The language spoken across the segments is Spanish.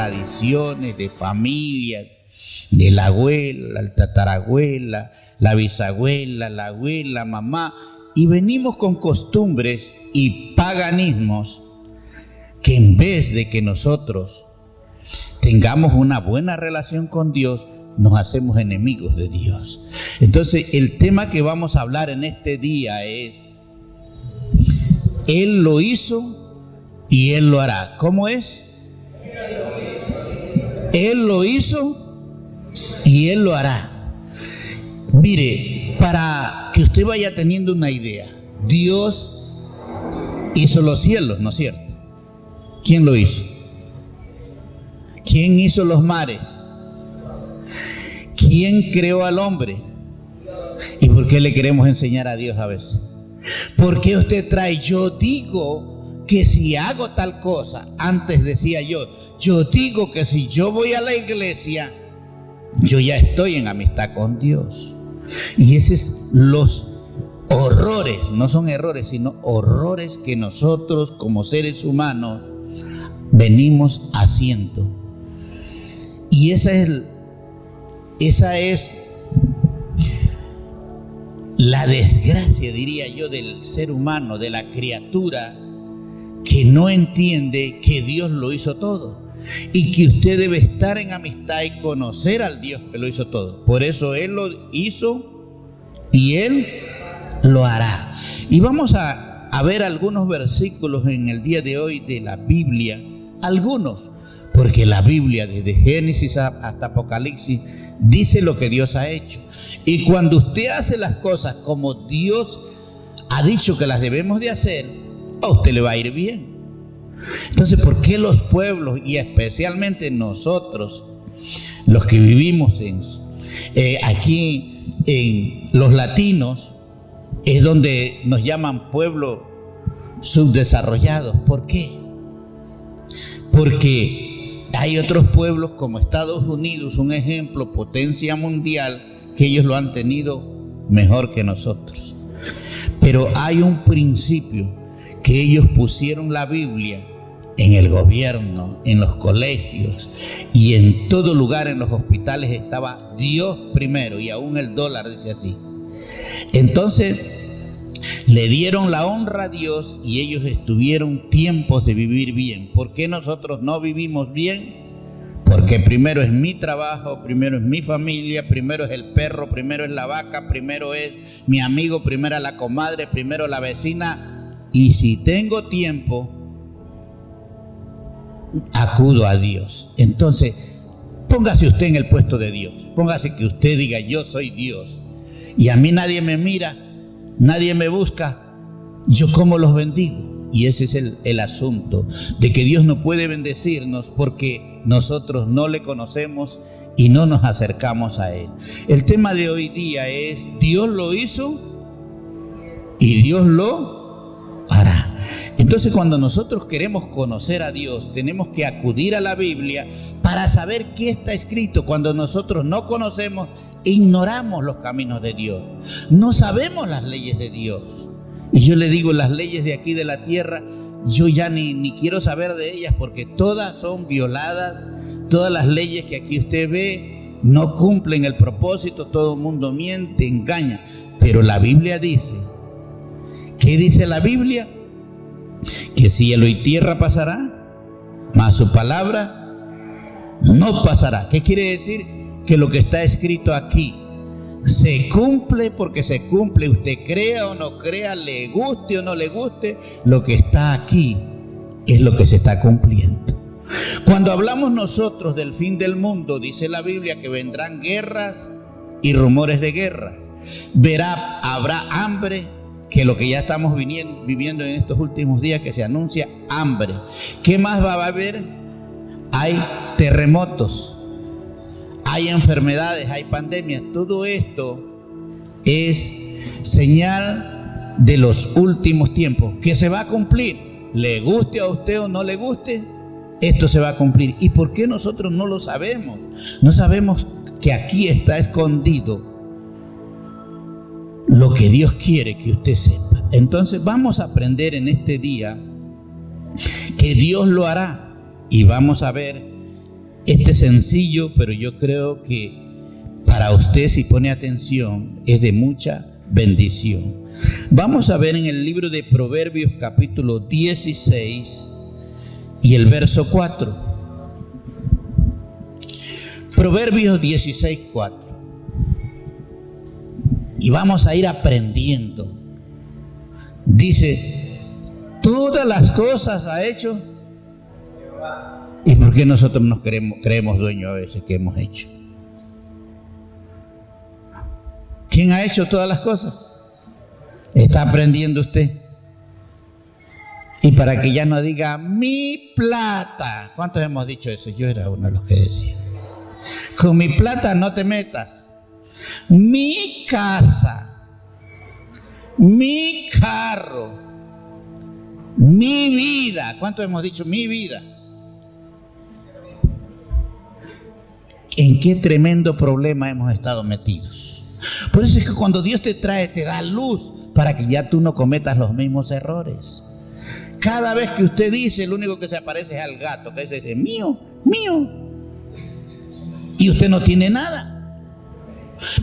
tradiciones, de familias, de la abuela, la tatarabuela, la bisabuela, la abuela, mamá, y venimos con costumbres y paganismos que en vez de que nosotros tengamos una buena relación con Dios, nos hacemos enemigos de Dios. Entonces, el tema que vamos a hablar en este día es: Él lo hizo y Él lo hará. ¿Cómo es? Él lo hizo y Él lo hará. Mire, para que usted vaya teniendo una idea, Dios hizo los cielos, ¿no es cierto? ¿Quién lo hizo? ¿Quién hizo los mares? ¿Quién creó al hombre? ¿Y por qué le queremos enseñar a Dios a veces? ¿Por qué usted trae? Yo digo que si hago tal cosa, antes decía yo digo que si yo voy a la iglesia, yo ya estoy en amistad con Dios. Y esos es los horrores, no son errores, sino horrores que nosotros como seres humanos venimos haciendo. Y esa es la desgracia, diría yo, del ser humano, de la criatura que no entiende que Dios lo hizo todo y que usted debe estar en amistad y conocer al Dios que lo hizo todo. Por eso Él lo hizo y Él lo hará. Y vamos a ver algunos versículos en el día de hoy de la Biblia, algunos, porque la Biblia desde Génesis hasta Apocalipsis dice lo que Dios ha hecho. Y cuando usted hace las cosas como Dios ha dicho que las debemos de hacer, a usted le va a ir bien. Entonces, ¿por qué los pueblos y especialmente nosotros, los que vivimos aquí en los latinos, es donde nos llaman pueblos subdesarrollados? ¿Por qué? Porque hay otros pueblos como Estados Unidos, un ejemplo, potencia mundial, que ellos lo han tenido mejor que nosotros. Pero hay un principio, que ellos pusieron la Biblia en el gobierno, en los colegios y en todo lugar, en los hospitales estaba Dios primero, y aún el dólar dice así. Entonces le dieron la honra a Dios y ellos estuvieron tiempos de vivir bien. ¿Por qué nosotros no vivimos bien? Porque primero es mi trabajo, primero es mi familia, primero es el perro, primero es la vaca, primero es mi amigo, primero es la comadre, primero la vecina. Y si tengo tiempo, acudo a Dios. Entonces, póngase usted en el puesto de Dios. Póngase que usted diga: yo soy Dios y a mí nadie me mira, nadie me busca, ¿yo cómo los bendigo? Y ese es el asunto, de que Dios no puede bendecirnos porque nosotros no le conocemos y no nos acercamos a Él. El tema de hoy día es: Dios lo hizo y Dios lo hará. Entonces, cuando nosotros queremos conocer a Dios, tenemos que acudir a la Biblia para saber qué está escrito. Cuando nosotros no conocemos, ignoramos los caminos de Dios, no sabemos las leyes de Dios. Y yo le digo, las leyes de aquí de la tierra, yo ya ni quiero saber de ellas, porque todas son violadas. Todas las leyes que aquí usted ve no cumplen el propósito, todo el mundo miente, engaña. Pero la Biblia dice, ¿qué dice la Biblia? Que cielo y tierra pasará, mas su palabra no pasará. ¿Qué quiere decir? Que lo que está escrito aquí se cumple, porque se cumple. Usted crea o no crea, le guste o no le guste, lo que está aquí es lo que se está cumpliendo. Cuando hablamos nosotros del fin del mundo, dice la Biblia que vendrán guerras y rumores de guerras. Habrá hambre, que lo que ya estamos viviendo en estos últimos días, que se anuncia hambre. ¿Qué más va a haber? Hay terremotos, hay enfermedades, hay pandemias. Todo esto es señal de los últimos tiempos, que se va a cumplir. Le guste a usted o no le guste, esto se va a cumplir. ¿Y por qué nosotros no lo sabemos? No sabemos que aquí está escondido lo que Dios quiere que usted sepa. Entonces vamos a aprender en este día que Dios lo hará, y vamos a ver Este es sencillo, pero yo creo que para usted, si pone atención, es de mucha bendición. Vamos a ver en el libro de Proverbios capítulo 16 y el verso 4. Proverbios 16, 4. Y vamos a ir aprendiendo. Dice, todas las cosas ha hecho. ¿Y por qué nosotros nos creemos dueños a veces que hemos hecho? ¿Quién ha hecho todas las cosas? Está aprendiendo usted. Y para que ya no diga mi plata. ¿Cuántos hemos dicho eso? Yo era uno de los que decía. Con mi plata no te metas. Mi casa, mi carro, mi vida. ¿Cuántos hemos dicho mi vida? ¿En qué tremendo problema hemos estado metidos? Por eso es que cuando Dios te trae, te da luz para que ya tú no cometas los mismos errores. Cada vez que usted dice, el único que se aparece es al gato, que dice, mío, mío. Y usted no tiene nada.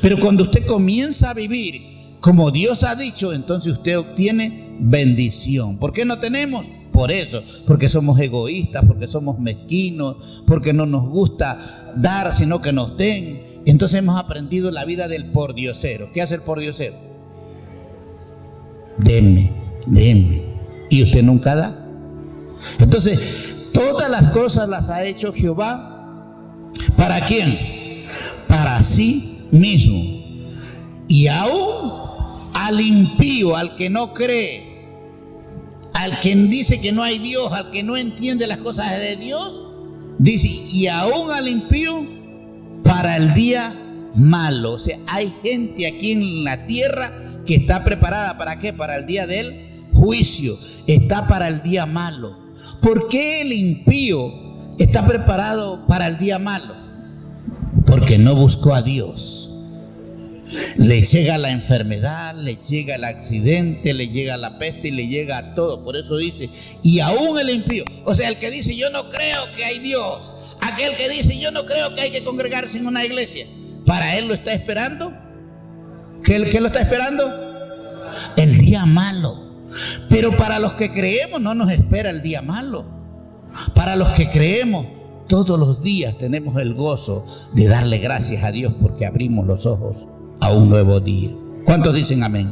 Pero cuando usted comienza a vivir como Dios ha dicho, entonces usted obtiene bendición. ¿Por qué no tenemos? Por eso, porque somos egoístas, porque somos mezquinos, porque no nos gusta dar, sino que nos den. Entonces hemos aprendido la vida del pordiosero. ¿Qué hace el pordiosero? Denme, denme. Y usted nunca da. Entonces, todas las cosas las ha hecho Jehová. ¿Para quién? Para sí mismo. Y aún al impío, al que no cree, al que dice que no hay Dios, al que no entiende las cosas de Dios, dice, y aún al impío para el día malo. O sea, hay gente aquí en la tierra que está preparada ¿para qué? Para el día del juicio, está para el día malo. ¿Por qué el impío está preparado para el día malo? Porque no buscó a Dios. Le llega la enfermedad, le llega el accidente, le llega la peste y le llega a todo. Por eso dice, y aún el impío, o sea, el que dice yo no creo que hay Dios, aquel que dice yo no creo que hay que congregarse en una iglesia, para él lo está esperando. ¿Qué lo está esperando? El día malo. Pero para los que creemos no nos espera el día malo. Para los que creemos, todos los días tenemos el gozo de darle gracias a Dios porque abrimos los ojos a un nuevo día. ¿Cuántos dicen amén?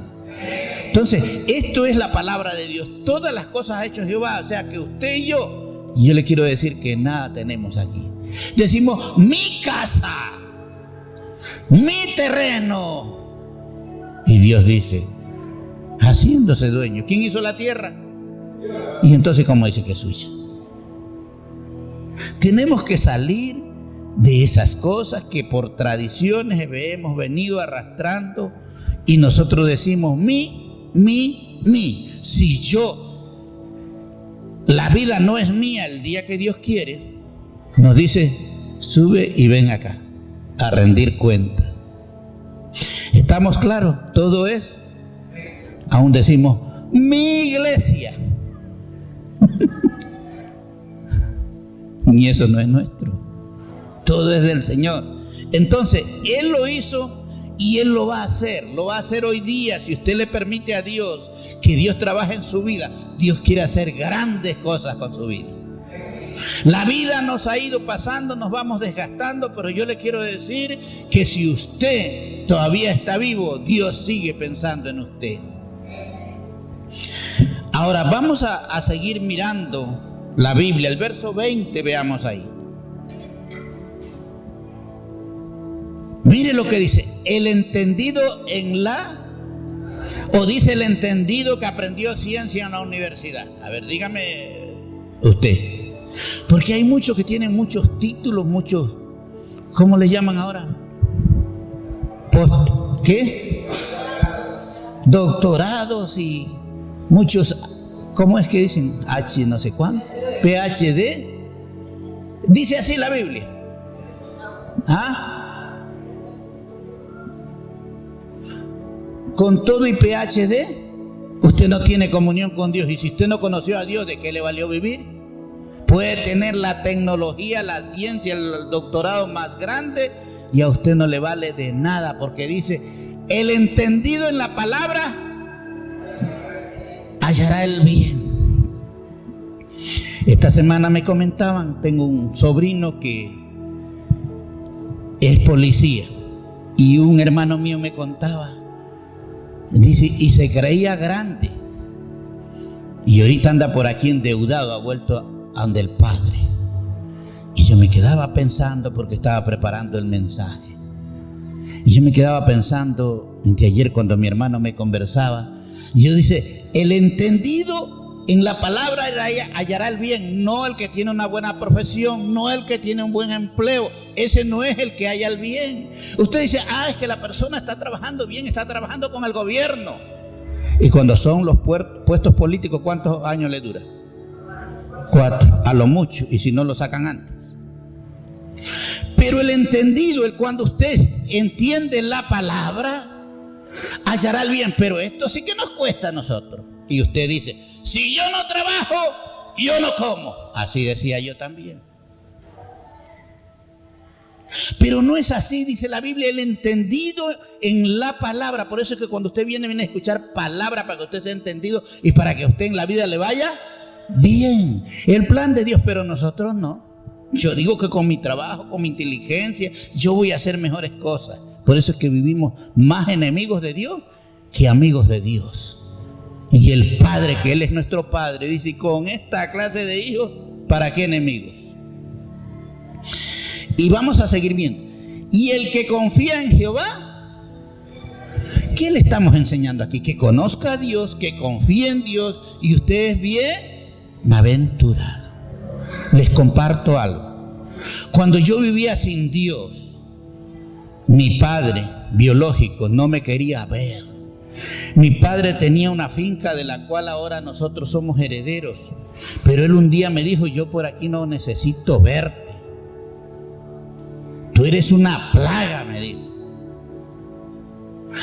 Entonces, esto es la palabra de Dios. Todas las cosas ha hecho Jehová. O sea que usted y yo le quiero decir que nada tenemos aquí. Decimos mi casa, mi terreno. Y Dios dice, haciéndose dueño. ¿Quién hizo la tierra? Y entonces, ¿cómo dice que es suya? Tenemos que salir de esas cosas que por tradiciones hemos venido arrastrando y nosotros decimos mi. Si la vida no es mía el día que Dios quiere, nos dice, sube y ven acá a rendir cuenta. ¿Estamos claros? Todo es. Aún decimos mi iglesia. Y eso no es nuestro. Todo es del Señor. Entonces, Él lo hizo y Él lo va a hacer. Lo va a hacer hoy día. Si usted le permite a Dios que Dios trabaje en su vida, Dios quiere hacer grandes cosas con su vida. La vida nos ha ido pasando, nos vamos desgastando, pero yo le quiero decir que si usted todavía está vivo, Dios sigue pensando en usted. Ahora vamos a seguir mirando la Biblia. El verso 20, veamos ahí. Mire lo que dice, el entendido o dice el entendido que aprendió ciencia en la universidad. A ver, dígame usted. Porque hay muchos que tienen muchos títulos, muchos, ¿cómo le llaman ahora? ¿Qué? Doctorados y muchos, ¿cómo es que dicen? H no sé cuánto, PhD. Dice así la Biblia. ¿Ah? Con todo y PhD, usted no tiene comunión con Dios. Y si usted no conoció a Dios, ¿de qué le valió vivir? Puede tener la tecnología, la ciencia, el doctorado más grande y a usted no le vale de nada, porque dice, el entendido en la palabra hallará el bien. Esta semana me comentaban, tengo un sobrino que es policía y un hermano mío me contaba, dice, y se creía grande y ahorita anda por aquí endeudado, ha vuelto a donde el padre. Y yo me quedaba pensando, porque estaba preparando el mensaje, y yo me quedaba pensando en que ayer cuando mi hermano me conversaba, yo dice, el entendido en la palabra hallará el bien, no el que tiene una buena profesión, no el que tiene un buen empleo, ese no es el que halla el bien. Usted dice, es que la persona está trabajando bien, está trabajando con el gobierno. Y cuando son los puestos políticos, ¿cuántos años le dura? 4, a lo mucho, y si no lo sacan antes. Pero el entendido, el cuando usted entiende la palabra, hallará el bien. Pero esto sí que nos cuesta a nosotros. Y usted dice, si yo no trabajo, yo no como. Así decía yo también. Pero no es así, dice la Biblia, el entendido en la palabra. Por eso es que cuando usted viene a escuchar palabra, para que usted sea entendido y para que usted en la vida le vaya bien. El plan de Dios, pero nosotros no. Yo digo que con mi trabajo, con mi inteligencia, yo voy a hacer mejores cosas. Por eso es que vivimos más enemigos de Dios que amigos de Dios. Y el Padre, que Él es nuestro Padre, dice, con esta clase de hijos, ¿para qué enemigos? Y vamos a seguir viendo. Y el que confía en Jehová, ¿qué le estamos enseñando aquí? Que conozca a Dios, que confíe en Dios, y usted es bienaventurado. Les comparto algo. Cuando yo vivía sin Dios, mi padre biológico no me quería ver. Mi padre tenía una finca de la cual ahora nosotros somos herederos, pero él un día me dijo, yo por aquí no necesito verte. Tú eres una plaga, me dijo.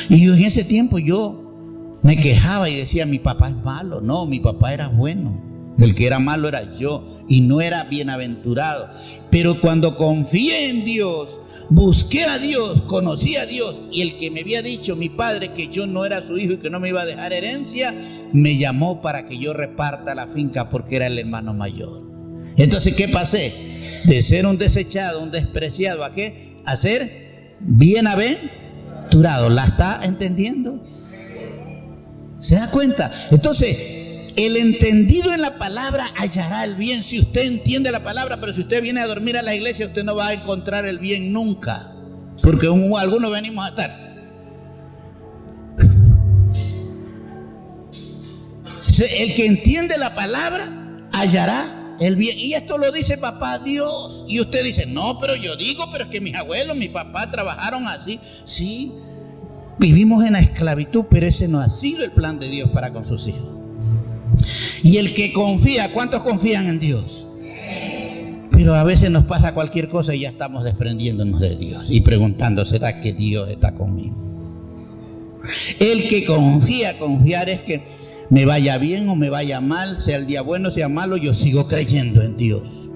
Y yo en ese tiempo yo me quejaba y decía, mi papá es malo. No, mi papá era bueno. El que era malo era yo y no era bienaventurado. Pero cuando confié en Dios, busqué a Dios, conocí a Dios, y el que me había dicho mi padre que yo no era su hijo y que no me iba a dejar herencia, me llamó para que yo reparta la finca porque era el hermano mayor. Entonces, ¿qué pasé? De ser un desechado, un despreciado, ¿a qué? A ser bienaventurado. ¿La está entendiendo? ¿Se da cuenta? Entonces, el entendido en la palabra hallará el bien. Si usted entiende la palabra, pero si usted viene a dormir a la iglesia, usted no va a encontrar el bien nunca, porque algunos venimos a estar. El que entiende la palabra hallará el bien. Y esto lo dice papá Dios. Y usted dice, no, pero yo digo, pero es que mis abuelos, mis papás trabajaron así. Sí, vivimos en la esclavitud, pero ese no ha sido el plan de Dios para con sus hijos. Y el que confía, ¿cuántos confían en Dios? Pero a veces nos pasa cualquier cosa y ya estamos desprendiéndonos de Dios y preguntando, ¿será que Dios está conmigo? El que confía, confiar es que me vaya bien o me vaya mal, sea el día bueno, sea malo, yo sigo creyendo en Dios.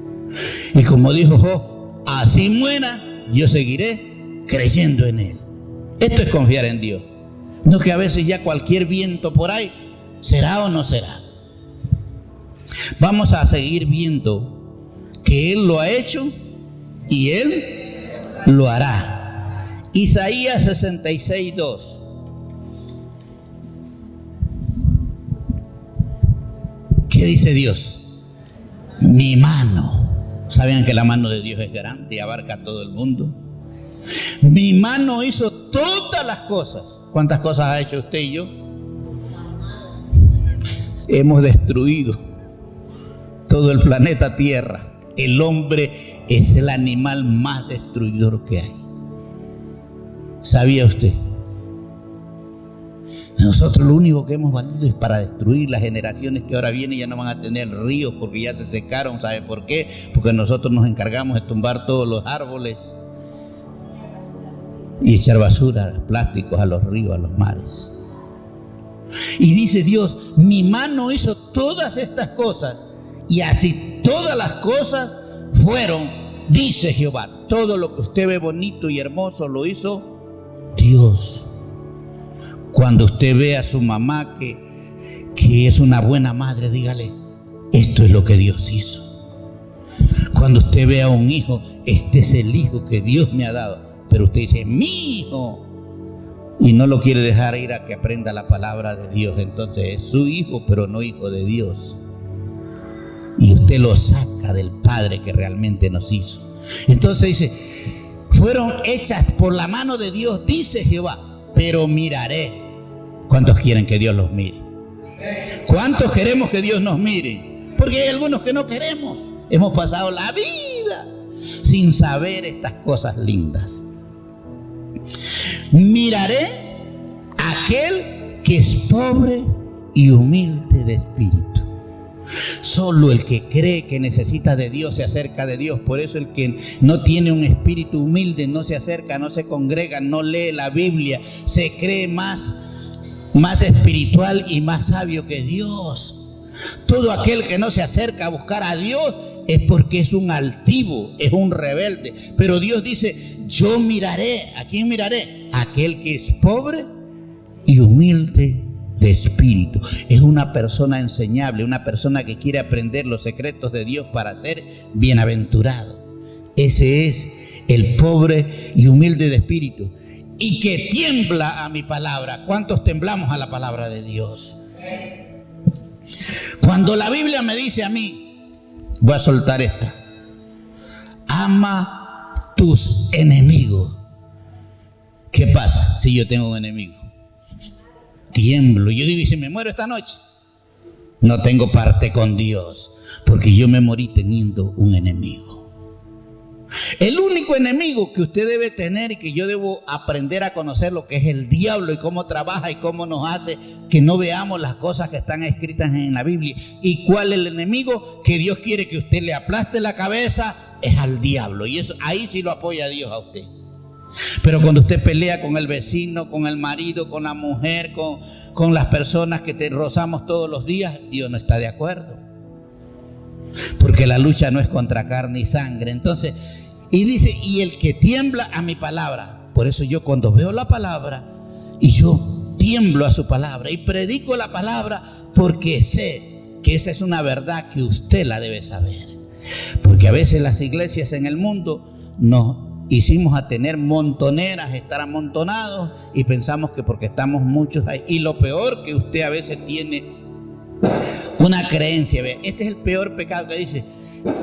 Y como dijo Job, así muera, yo seguiré creyendo en Él. Esto es confiar en Dios. No que a veces ya cualquier viento por ahí, ¿será o no será? Vamos a seguir viendo que Él lo ha hecho y Él lo hará. Isaías 66:2. ¿Qué dice Dios? Mi mano. ¿Saben que la mano de Dios es grande y abarca a todo el mundo? Mi mano hizo todas las cosas. ¿Cuántas cosas ha hecho usted y yo? Hemos destruido todo el planeta Tierra. El hombre es el animal más destruidor que hay. ¿Sabía usted? Nosotros lo único que hemos valido es para destruir. Las generaciones que ahora vienen ya no van a tener ríos porque ya se secaron. ¿Sabe por qué? Porque nosotros nos encargamos de tumbar todos los árboles y echar basura, plásticos a los ríos, a los mares. Y dice Dios, mi mano hizo todas estas cosas y así todas las cosas fueron, dice Jehová. Todo lo que usted ve bonito y hermoso lo hizo Dios. Cuando usted ve a su mamá que es una buena madre, dígale, esto es lo que Dios hizo. Cuando usted ve a un hijo, este es el hijo que Dios me ha dado. Pero usted dice, mi hijo, y no lo quiere dejar ir a que aprenda la palabra de Dios. Entonces es su hijo, pero no hijo de Dios. Y usted lo saca del Padre que realmente nos hizo. Entonces dice, fueron hechas por la mano de Dios, dice Jehová, pero miraré. ¿Cuántos quieren que Dios los mire? ¿Cuántos queremos que Dios nos mire? Porque hay algunos que no queremos. Hemos pasado la vida sin saber estas cosas lindas. Miraré a aquel que es pobre y humilde de espíritu. Solo el que cree que necesita de Dios se acerca de Dios. Por eso el que no tiene un espíritu humilde no se acerca, no se congrega, no lee la Biblia, se cree más espiritual y más sabio que Dios. Todo aquel que no se acerca a buscar a Dios es porque es un altivo, es un rebelde. Pero Dios dice, yo miraré. ¿A quién miraré? Aquel que es pobre y humilde de espíritu. Es una persona enseñable, una persona que quiere aprender los secretos de Dios para ser bienaventurado. Ese es el pobre y humilde de espíritu, y que tiembla a mi palabra. ¿Cuántos temblamos a la palabra de Dios? Cuando la Biblia me dice a mí, voy a soltar esta, ama tus enemigos. ¿Qué pasa si yo tengo un enemigo? Tiemblo. Yo digo, ¿y si me muero esta noche? No tengo parte con Dios, porque yo me morí teniendo un enemigo. El único enemigo que usted debe tener y que yo debo aprender a conocer, lo que es el diablo y cómo trabaja y cómo nos hace que no veamos las cosas que están escritas en la Biblia. ¿Y cuál es el enemigo que Dios quiere que usted le aplaste la cabeza? Es al diablo. Y eso, ahí sí lo apoya Dios a usted. Pero cuando usted pelea con el vecino, con el marido, con la mujer, con las personas que te rozamos todos los días, Dios no está de acuerdo. Porque la lucha no es contra carne y sangre. Entonces, y dice, y el que tiembla a mi palabra. Por eso yo cuando veo la palabra y yo tiemblo a su palabra y predico la palabra, porque sé que esa es una verdad que usted la debe saber. Porque a veces las iglesias en el mundo nos hicimos a tener montoneras, estar amontonados, y pensamos que porque estamos muchos ahí. Y lo peor, que usted a veces tiene una creencia. Este es el peor pecado que dice,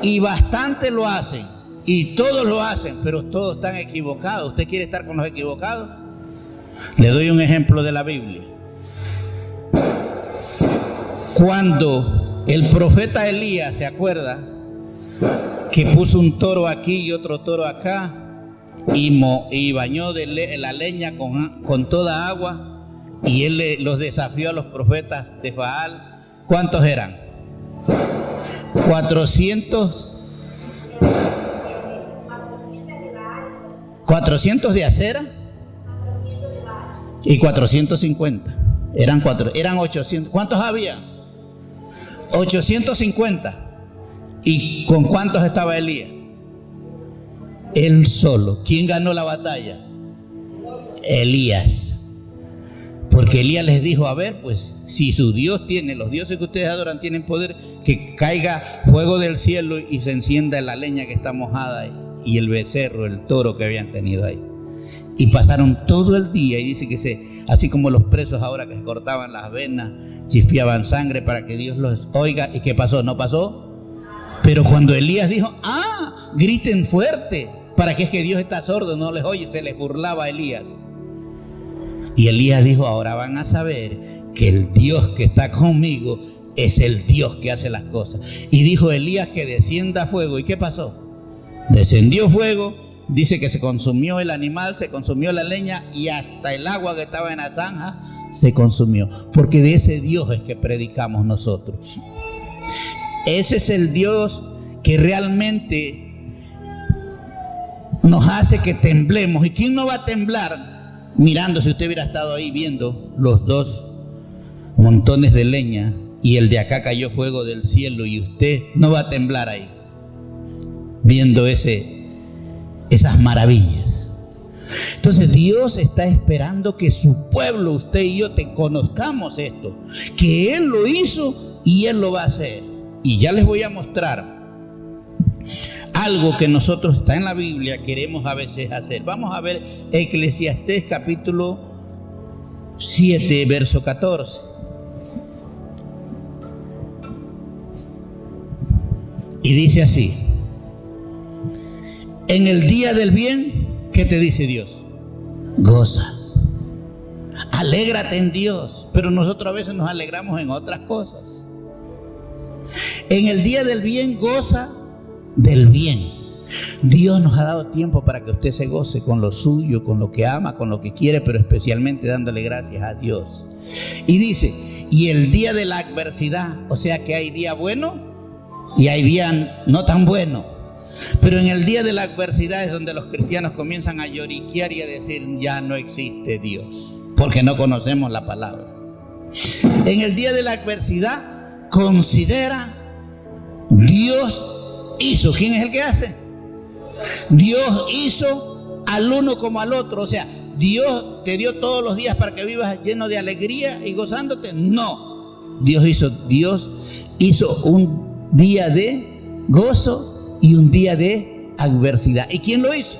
y bastante lo hacen, y todos lo hacen, pero todos están equivocados. ¿Usted quiere estar con los equivocados? Le doy un ejemplo de la Biblia. Cuando el profeta Elías, ¿se acuerda? Que puso un toro aquí y otro toro acá, y bañó la leña con toda agua, y él los desafió a los profetas de Baal. ¿Cuántos eran? 400 de acera y 450. Eran 800. ¿Cuántos había? 850. ¿Y con cuántos estaba Elías? Él solo. ¿Quién ganó la batalla? Elías. Porque Elías les dijo, a ver, pues, si su Dios tiene, los dioses que ustedes adoran tienen poder, que caiga fuego del cielo y se encienda la leña que está mojada ahí, y el becerro, el toro que habían tenido ahí. Y pasaron todo el día, y dice que así como los presos ahora que se cortaban las venas, chispeaban sangre para que Dios los oiga. ¿Y qué pasó? ¿No pasó? Pero cuando Elías dijo, griten fuerte, para que es que Dios está sordo, no les oye, se les burlaba a Elías. Y Elías dijo, ahora van a saber que el Dios que está conmigo es el Dios que hace las cosas. Y dijo Elías que descienda fuego. ¿Y qué pasó? Descendió fuego, dice que se consumió el animal, se consumió la leña, y hasta el agua que estaba en la zanja se consumió. Porque de ese Dios es que predicamos nosotros. Ese es el Dios que realmente nos hace que temblemos. ¿Y quién no va a temblar mirando, si usted hubiera estado ahí viendo los dos montones de leña y el de acá cayó fuego del cielo y usted no va a temblar ahí, viendo esas maravillas. Entonces Dios está esperando que su pueblo, usted y yo, te conozcamos esto, que Él lo hizo y Él lo va a hacer. Y ya les voy a mostrar algo que nosotros, está en la Biblia, queremos a veces hacer. Vamos a ver Eclesiastés capítulo 7, verso 14. Y dice así: en el día del bien, ¿qué te dice Dios? Goza, alégrate en Dios. Pero nosotros a veces nos alegramos en otras cosas. En el día del bien, goza del bien. Dios nos ha dado tiempo para que usted se goce con lo suyo, con lo que ama, con lo que quiere, pero especialmente dándole gracias a Dios. Y dice, y el día de la adversidad, o sea que hay día bueno y hay día no tan bueno. Pero en el día de la adversidad es donde los cristianos comienzan a lloriquear y a decir, ya no existe Dios, porque no conocemos la palabra. En el día de la adversidad, considera, Dios hizo. ¿Quién es el que hace? Dios hizo al uno como al otro. O sea, Dios te dio todos los días para que vivas lleno de alegría y gozándote. No, Dios hizo un día de gozo y un día de adversidad. ¿Y quién lo hizo?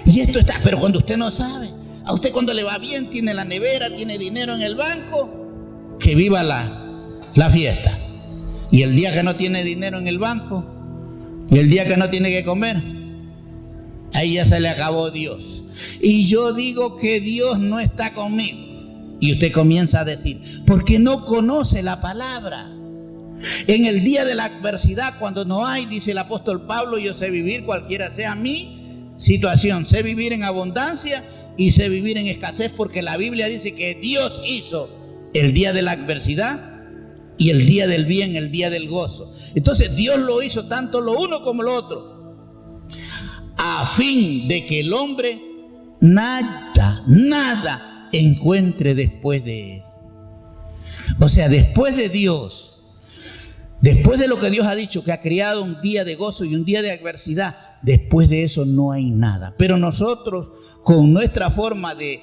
Y esto está, pero cuando usted no sabe, a usted cuando le va bien, tiene la nevera, tiene dinero en el banco, que viva la fiesta. Y el día que no tiene dinero en el banco, y el día que no tiene que comer, ahí ya se le acabó Dios. Y yo digo que Dios no está conmigo. Y usted comienza a decir, porque no conoce la palabra. En el día de la adversidad, cuando no hay, dice el apóstol Pablo, yo sé vivir cualquiera sea mi situación. Sé vivir en abundancia y sé vivir en escasez, porque la Biblia dice que Dios hizo el día de la adversidad y el día del bien, el día del gozo. Entonces Dios lo hizo tanto lo uno como lo otro, a fin de que el hombre nada encuentre después de él. O sea, después de Dios, después de lo que Dios ha dicho, que ha creado un día de gozo y un día de adversidad, después de eso no hay nada. Pero nosotros, con nuestra forma de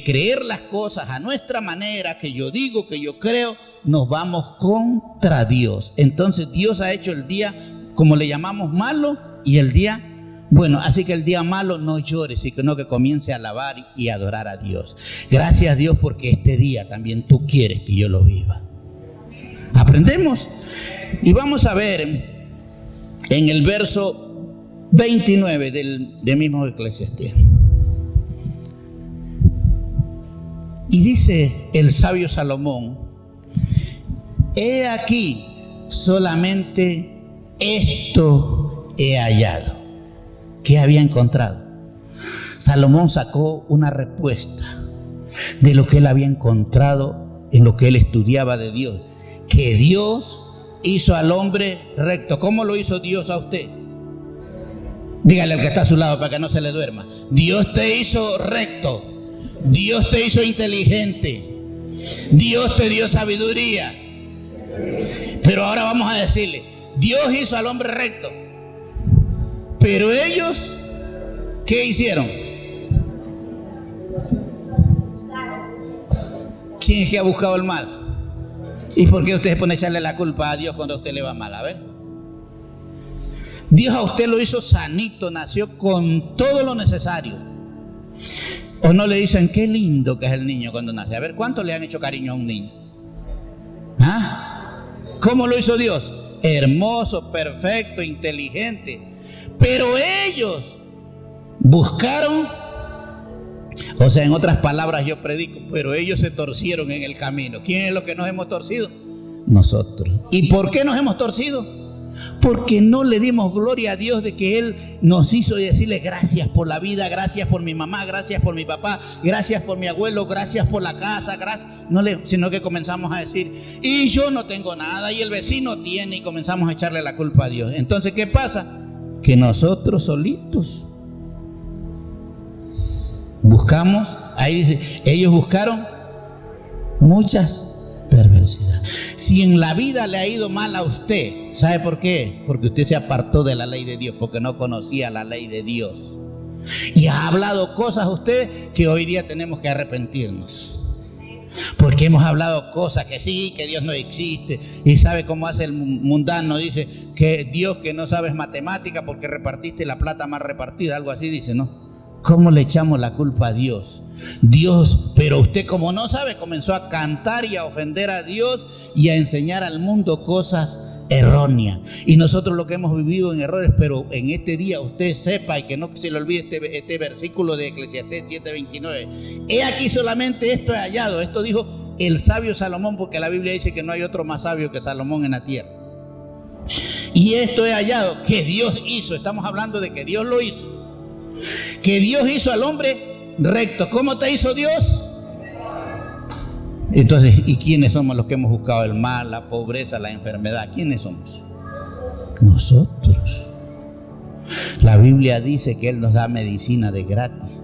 creer las cosas a nuestra manera, que yo digo, que yo creo, nos vamos contra Dios. Entonces Dios ha hecho el día, como le llamamos, malo, y el día bueno. Así que el día malo no llore, sino que comience a alabar y adorar a Dios. Gracias a Dios, porque este día también tú quieres que yo lo viva. Aprendemos y vamos a ver en el verso 29 del mismo Eclesiastés. Y dice el sabio Salomón: he aquí, solamente esto he hallado. ¿Qué había encontrado? Salomón sacó una respuesta de lo que él había encontrado en lo que él estudiaba de Dios. Que Dios hizo al hombre recto. ¿Cómo lo hizo Dios a usted? Dígale al que está a su lado para que no se le duerma. Dios te hizo recto. Dios te hizo inteligente. Dios te dio sabiduría. Pero ahora vamos a decirle, Dios hizo al hombre recto. Pero ellos, ¿qué hicieron? ¿Quién es que ha buscado el mal? ¿Y por qué usted se pone a echarle la culpa a Dios cuando a usted le va mal? A ver. Dios a usted lo hizo sanito, nació con todo lo necesario. ¿O no le dicen qué lindo que es el niño cuando nace? A ver, ¿cuánto le han hecho cariño a un niño? ¿Ah? ¿Cómo lo hizo Dios? Hermoso, perfecto, inteligente. Pero ellos buscaron, o sea, en otras palabras yo predico, pero ellos se torcieron en el camino. ¿Quién es lo que nos hemos torcido? Nosotros. ¿Y por qué nos hemos torcido? Porque no le dimos gloria a Dios de que Él nos hizo, y decirle gracias por la vida, gracias por mi mamá, gracias por mi papá, gracias por mi abuelo, gracias por la casa, gracias. Sino que comenzamos a decir, y yo no tengo nada, y el vecino tiene, y comenzamos a echarle la culpa a Dios. Entonces, ¿qué pasa? Que nosotros solitos buscamos, ahí dice, ellos buscaron muchas perversidad. Si en la vida le ha ido mal a usted, ¿sabe por qué? Porque usted se apartó de la ley de Dios, porque no conocía la ley de Dios. Y ha hablado cosas usted que hoy día tenemos que arrepentirnos. Porque hemos hablado cosas que sí, que Dios no existe. Y sabe cómo hace el mundano, dice que Dios, que no sabes matemática porque repartiste la plata mal repartida, algo así dice, ¿no? ¿Cómo le echamos la culpa a Dios? Dios, pero usted como no sabe, comenzó a cantar y a ofender a Dios y a enseñar al mundo cosas erróneas. Y nosotros lo que hemos vivido en errores, pero en este día usted sepa y que no se le olvide este versículo de Eclesiastés 7:29. He aquí solamente esto he hallado. Esto dijo el sabio Salomón, porque la Biblia dice que no hay otro más sabio que Salomón en la tierra. Y esto he hallado que Dios hizo. Estamos hablando de que Dios lo hizo. Que Dios hizo al hombre recto. ¿Cómo te hizo Dios? Entonces, ¿y quiénes somos los que hemos buscado el mal, la pobreza, la enfermedad? ¿Quiénes somos? Nosotros. La Biblia dice que Él nos da medicina de gratis,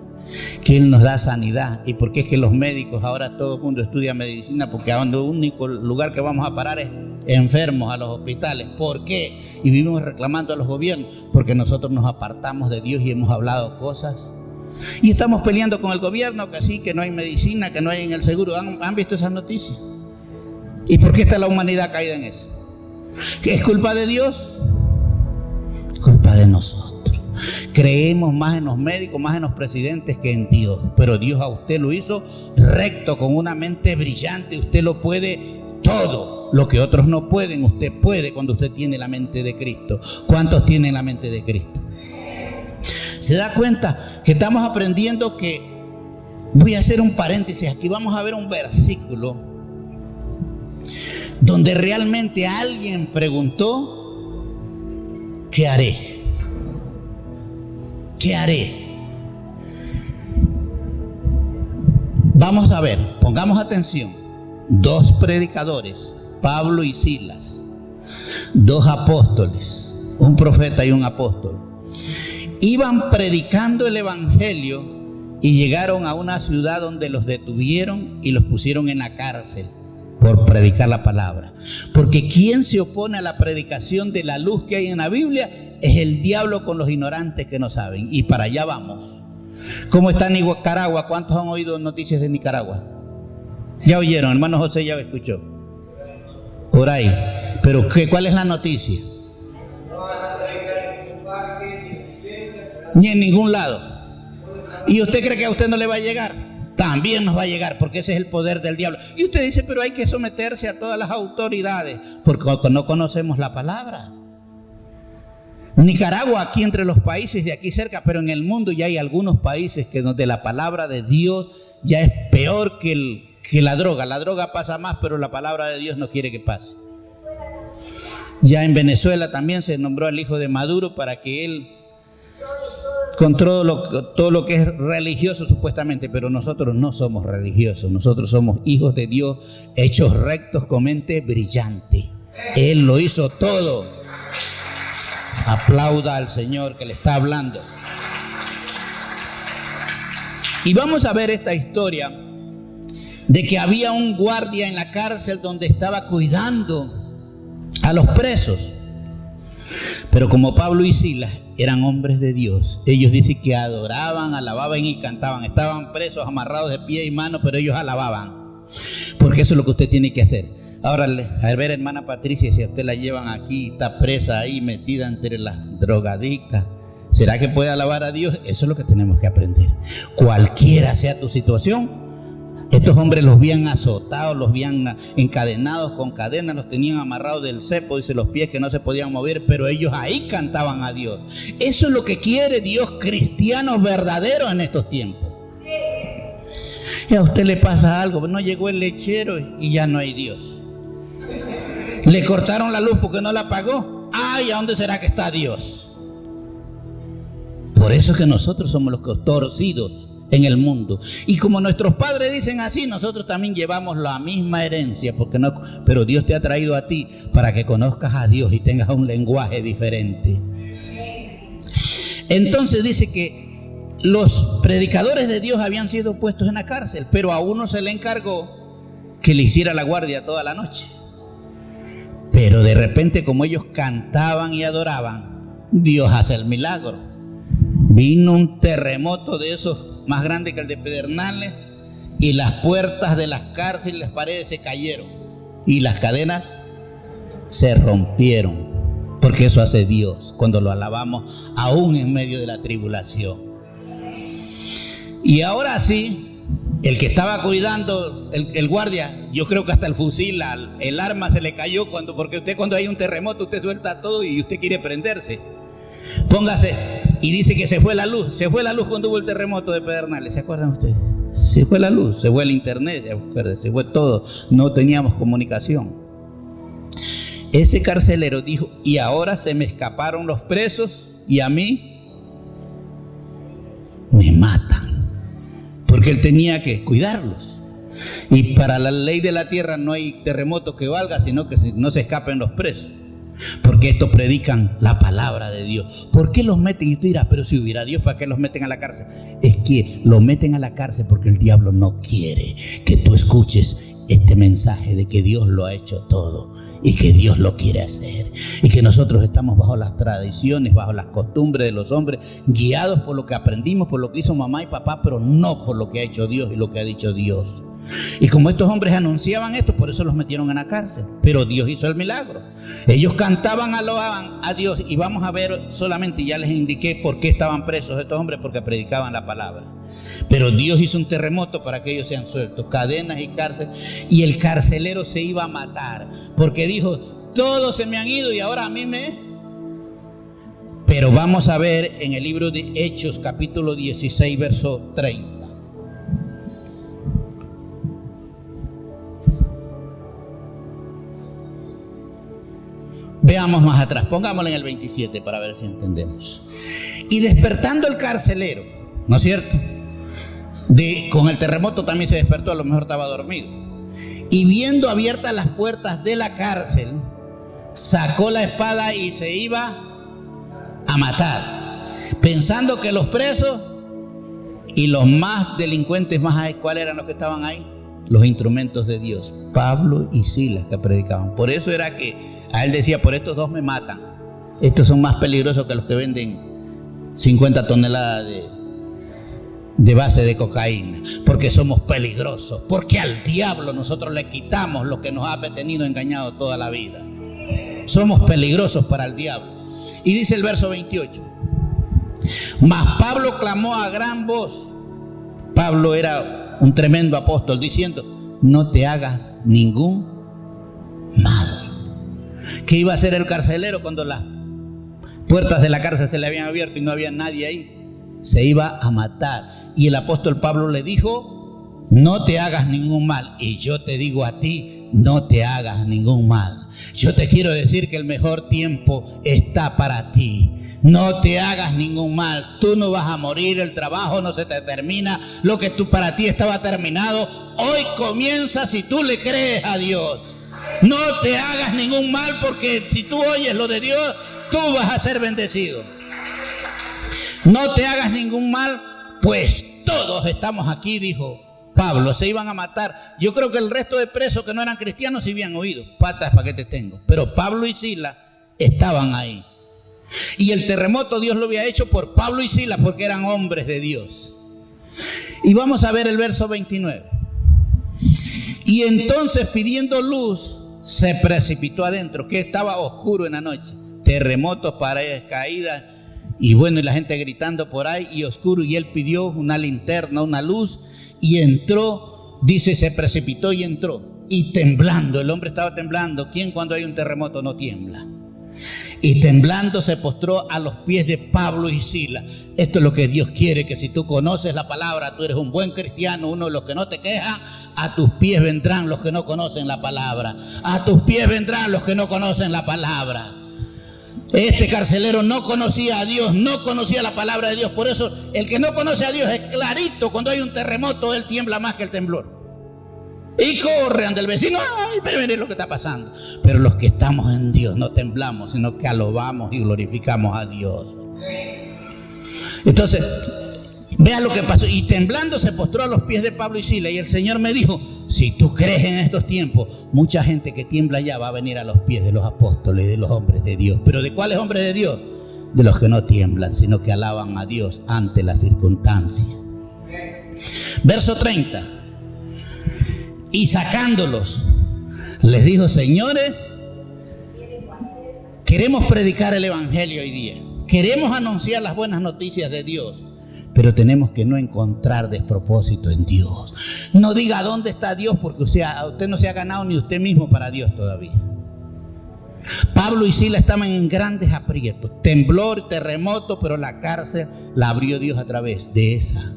que Él nos da sanidad. ¿Y por qué es que los médicos, ahora todo el mundo estudia medicina? Porque a donde el único lugar que vamos a parar es enfermos, a los hospitales. ¿Por qué? Y vivimos reclamando a los gobiernos, porque nosotros nos apartamos de Dios y hemos hablado cosas. Y estamos peleando con el gobierno, que sí, que no hay medicina, que no hay en el seguro. ¿Han visto esas noticias? ¿Y por qué está la humanidad caída en eso? ¿Que es culpa de Dios? Culpa de nosotros. Creemos más en los médicos, más en los presidentes que en Dios. Pero Dios a usted lo hizo recto, con una mente brillante. Usted lo puede todo. Lo que otros no pueden, usted puede cuando usted tiene la mente de Cristo. ¿Cuántos tienen la mente de Cristo? Se da cuenta que estamos aprendiendo que, voy a hacer un paréntesis, aquí vamos a ver un versículo donde realmente alguien preguntó: ¿qué haré? ¿Qué haré? Vamos a ver, pongamos atención. Dos predicadores, Pablo y Silas, dos apóstoles, un profeta y un apóstol, iban predicando el evangelio y llegaron a una ciudad donde los detuvieron y los pusieron en la cárcel por predicar la palabra. Porque quien se opone a la predicación de la luz que hay en la Biblia es el diablo con los ignorantes que no saben. Y para allá vamos. ¿Cómo está Nicaragua? ¿Cuántos han oído noticias de Nicaragua? Ya oyeron, hermano José ya lo escuchó. Por ahí. Pero ¿cuál es la noticia? Ni en ningún lado. ¿Y usted cree que a usted no le va a llegar? También nos va a llegar, porque ese es el poder del diablo. Y usted dice, pero hay que someterse a todas las autoridades, porque no conocemos la palabra. Nicaragua, aquí entre los países de aquí cerca, pero en el mundo ya hay algunos países que donde la palabra de Dios ya es peor que la droga. La droga pasa más, pero la palabra de Dios no quiere que pase. Ya en Venezuela también se nombró al hijo de Maduro para que él, con todo lo que es religioso supuestamente, pero nosotros no somos religiosos, nosotros somos hijos de Dios, hechos rectos con mente brillante. Él lo hizo todo. Aplauda al Señor que le está hablando. Y vamos a ver esta historia de que había un guardia en la cárcel donde estaba cuidando a los presos. Pero como Pablo y Silas eran hombres de Dios, ellos dicen que adoraban, alababan y cantaban. Estaban presos, amarrados de pie y mano, pero ellos alababan. Porque eso es lo que usted tiene que hacer. Ahora, a ver, hermana Patricia, si a usted la llevan aquí, está presa ahí, metida entre las drogadictas, ¿será que puede alabar a Dios? Eso es lo que tenemos que aprender. Cualquiera sea tu situación, estos hombres los habían azotado, los habían encadenados con cadenas, los tenían amarrados del cepo, dice, los pies que no se podían mover, pero ellos ahí cantaban a Dios. Eso es lo que quiere Dios, cristianos verdaderos en estos tiempos. Y a usted le pasa algo, no llegó el lechero y ya no hay Dios. Le cortaron la luz porque no la pagó. Ay, ¿a dónde será que está Dios? Por eso es que nosotros somos los torcidos en el mundo. Y como nuestros padres dicen así, nosotros también llevamos la misma herencia, porque no, pero Dios te ha traído a ti para que conozcas a Dios y tengas un lenguaje diferente. Entonces dice que los predicadores de Dios habían sido puestos en la cárcel, pero a uno se le encargó que le hiciera la guardia toda la noche. Pero de repente, como ellos cantaban y adoraban, Dios hace el milagro. Vino un terremoto de esos más grande que el de Pedernales, y las puertas de las cárceles, las paredes se cayeron y las cadenas se rompieron, porque eso hace Dios cuando lo alabamos aún en medio de la tribulación. Y ahora sí, el que estaba cuidando, el guardia, yo creo que hasta el fusil, el arma se le cayó, porque usted cuando hay un terremoto usted suelta todo y usted quiere prenderse. Póngase, y dice que se fue la luz cuando hubo el terremoto de Pedernales, ¿se acuerdan ustedes? Se fue la luz, se fue el internet, se fue todo, no teníamos comunicación. Ese carcelero dijo, y ahora se me escaparon los presos y a mí me matan. Porque él tenía que cuidarlos. Y para la ley de la tierra no hay terremoto que valga, sino que no se escapen los presos. Porque estos predican la palabra de Dios. ¿Por qué los meten? Y tú dirás, pero si hubiera Dios, ¿para qué los meten a la cárcel? Es que los meten a la cárcel porque el diablo no quiere que tú escuches este mensaje de que Dios lo ha hecho todo y que Dios lo quiere hacer, y que nosotros estamos bajo las tradiciones, bajo las costumbres de los hombres, guiados por lo que aprendimos, por lo que hizo mamá y papá, pero no por lo que ha hecho Dios y lo que ha dicho Dios. Y como estos hombres anunciaban esto, por eso los metieron en la cárcel. Pero Dios hizo el milagro. Ellos cantaban, alababan a Dios. Y vamos a ver solamente, ya les indiqué por qué estaban presos estos hombres, porque predicaban la palabra. Pero Dios hizo un terremoto para que ellos sean sueltos, cadenas y cárcel. Y el carcelero se iba a matar, porque dijo, todos se me han ido y ahora a mí me... Pero vamos a ver en el libro de Hechos, capítulo 16, verso 30. Veamos más atrás, pongámosle en el 27 para ver si entendemos. Y despertando el carcelero, ¿no es cierto? Con el terremoto también se despertó, a lo mejor estaba dormido. Y viendo abiertas las puertas de la cárcel, sacó la espada y se iba a matar, pensando que los presos y los más delincuentes más, ¿cuáles eran los que estaban ahí? Los instrumentos de Dios, Pablo y Silas, que predicaban. Por eso era que a él decía, por estos dos me matan. Estos son más peligrosos que los que venden 50 toneladas de base de cocaína. Porque somos peligrosos. Porque al diablo nosotros le quitamos lo que nos ha tenido engañado toda la vida. Somos peligrosos para el diablo. Y dice el verso 28. Mas Pablo clamó a gran voz. Pablo era un tremendo apóstol, diciendo, no te hagas ningún mal. ¿Qué iba a hacer el carcelero cuando las puertas de la cárcel se le habían abierto y no había nadie ahí? Se iba a matar. Y el apóstol Pablo le dijo, no te hagas ningún mal. Y yo te digo a ti, no te hagas ningún mal. Yo te quiero decir que el mejor tiempo está para ti. No te hagas ningún mal. Tú no vas a morir, el trabajo no se te termina. Lo que para ti estaba terminado, hoy comienza si tú le crees a Dios. No te hagas ningún mal, porque si tú oyes lo de Dios, tú vas a ser bendecido. No te hagas ningún mal, pues todos estamos aquí, dijo Pablo. Se iban a matar. Yo creo que el resto de presos que no eran cristianos sí habían oído. Patas, ¿para qué te tengo? Pero Pablo y Silas estaban ahí. Y el terremoto Dios lo había hecho por Pablo y Silas, porque eran hombres de Dios. Y vamos a ver el verso 29. Y entonces, pidiendo luz, se precipitó adentro, que estaba oscuro en la noche, terremotos, paredes caídas, y bueno, y la gente gritando por ahí, y oscuro, y él pidió una linterna, una luz, y entró, dice, se precipitó y entró, y temblando, el hombre estaba temblando. ¿Quién cuando hay un terremoto no tiembla? Y temblando se postró a los pies de Pablo y Silas. Esto es lo que Dios quiere, que si tú conoces la palabra, tú eres un buen cristiano, uno de los que no te quejan. A tus pies vendrán los que no conocen la palabra. A tus pies vendrán los que no conocen la palabra. Este carcelero no conocía a Dios, no conocía la palabra de Dios. Por eso el que no conoce a Dios es clarito. Cuando hay un terremoto, él tiembla más que el temblor. Y corre ante el vecino, ay, pero miren lo que está pasando. Pero los que estamos en Dios no temblamos, sino que alabamos y glorificamos a Dios. Entonces, vea lo que pasó. Y temblando se postró a los pies de Pablo y Silas. Y el Señor me dijo, si tú crees en estos tiempos, mucha gente que tiembla ya va a venir a los pies de los apóstoles, de los hombres de Dios. ¿Pero de cuáles hombres de Dios? De los que no tiemblan, sino que alaban a Dios ante la circunstancia. Verso 30. Y sacándolos, les dijo: señores, queremos predicar el evangelio hoy día. Queremos anunciar las buenas noticias de Dios, pero tenemos que no encontrar despropósito en Dios. No diga dónde está Dios, porque usted no se ha ganado ni usted mismo para Dios todavía. Pablo y Silas estaban en grandes aprietos, temblor, terremoto, pero la cárcel la abrió Dios a través de esa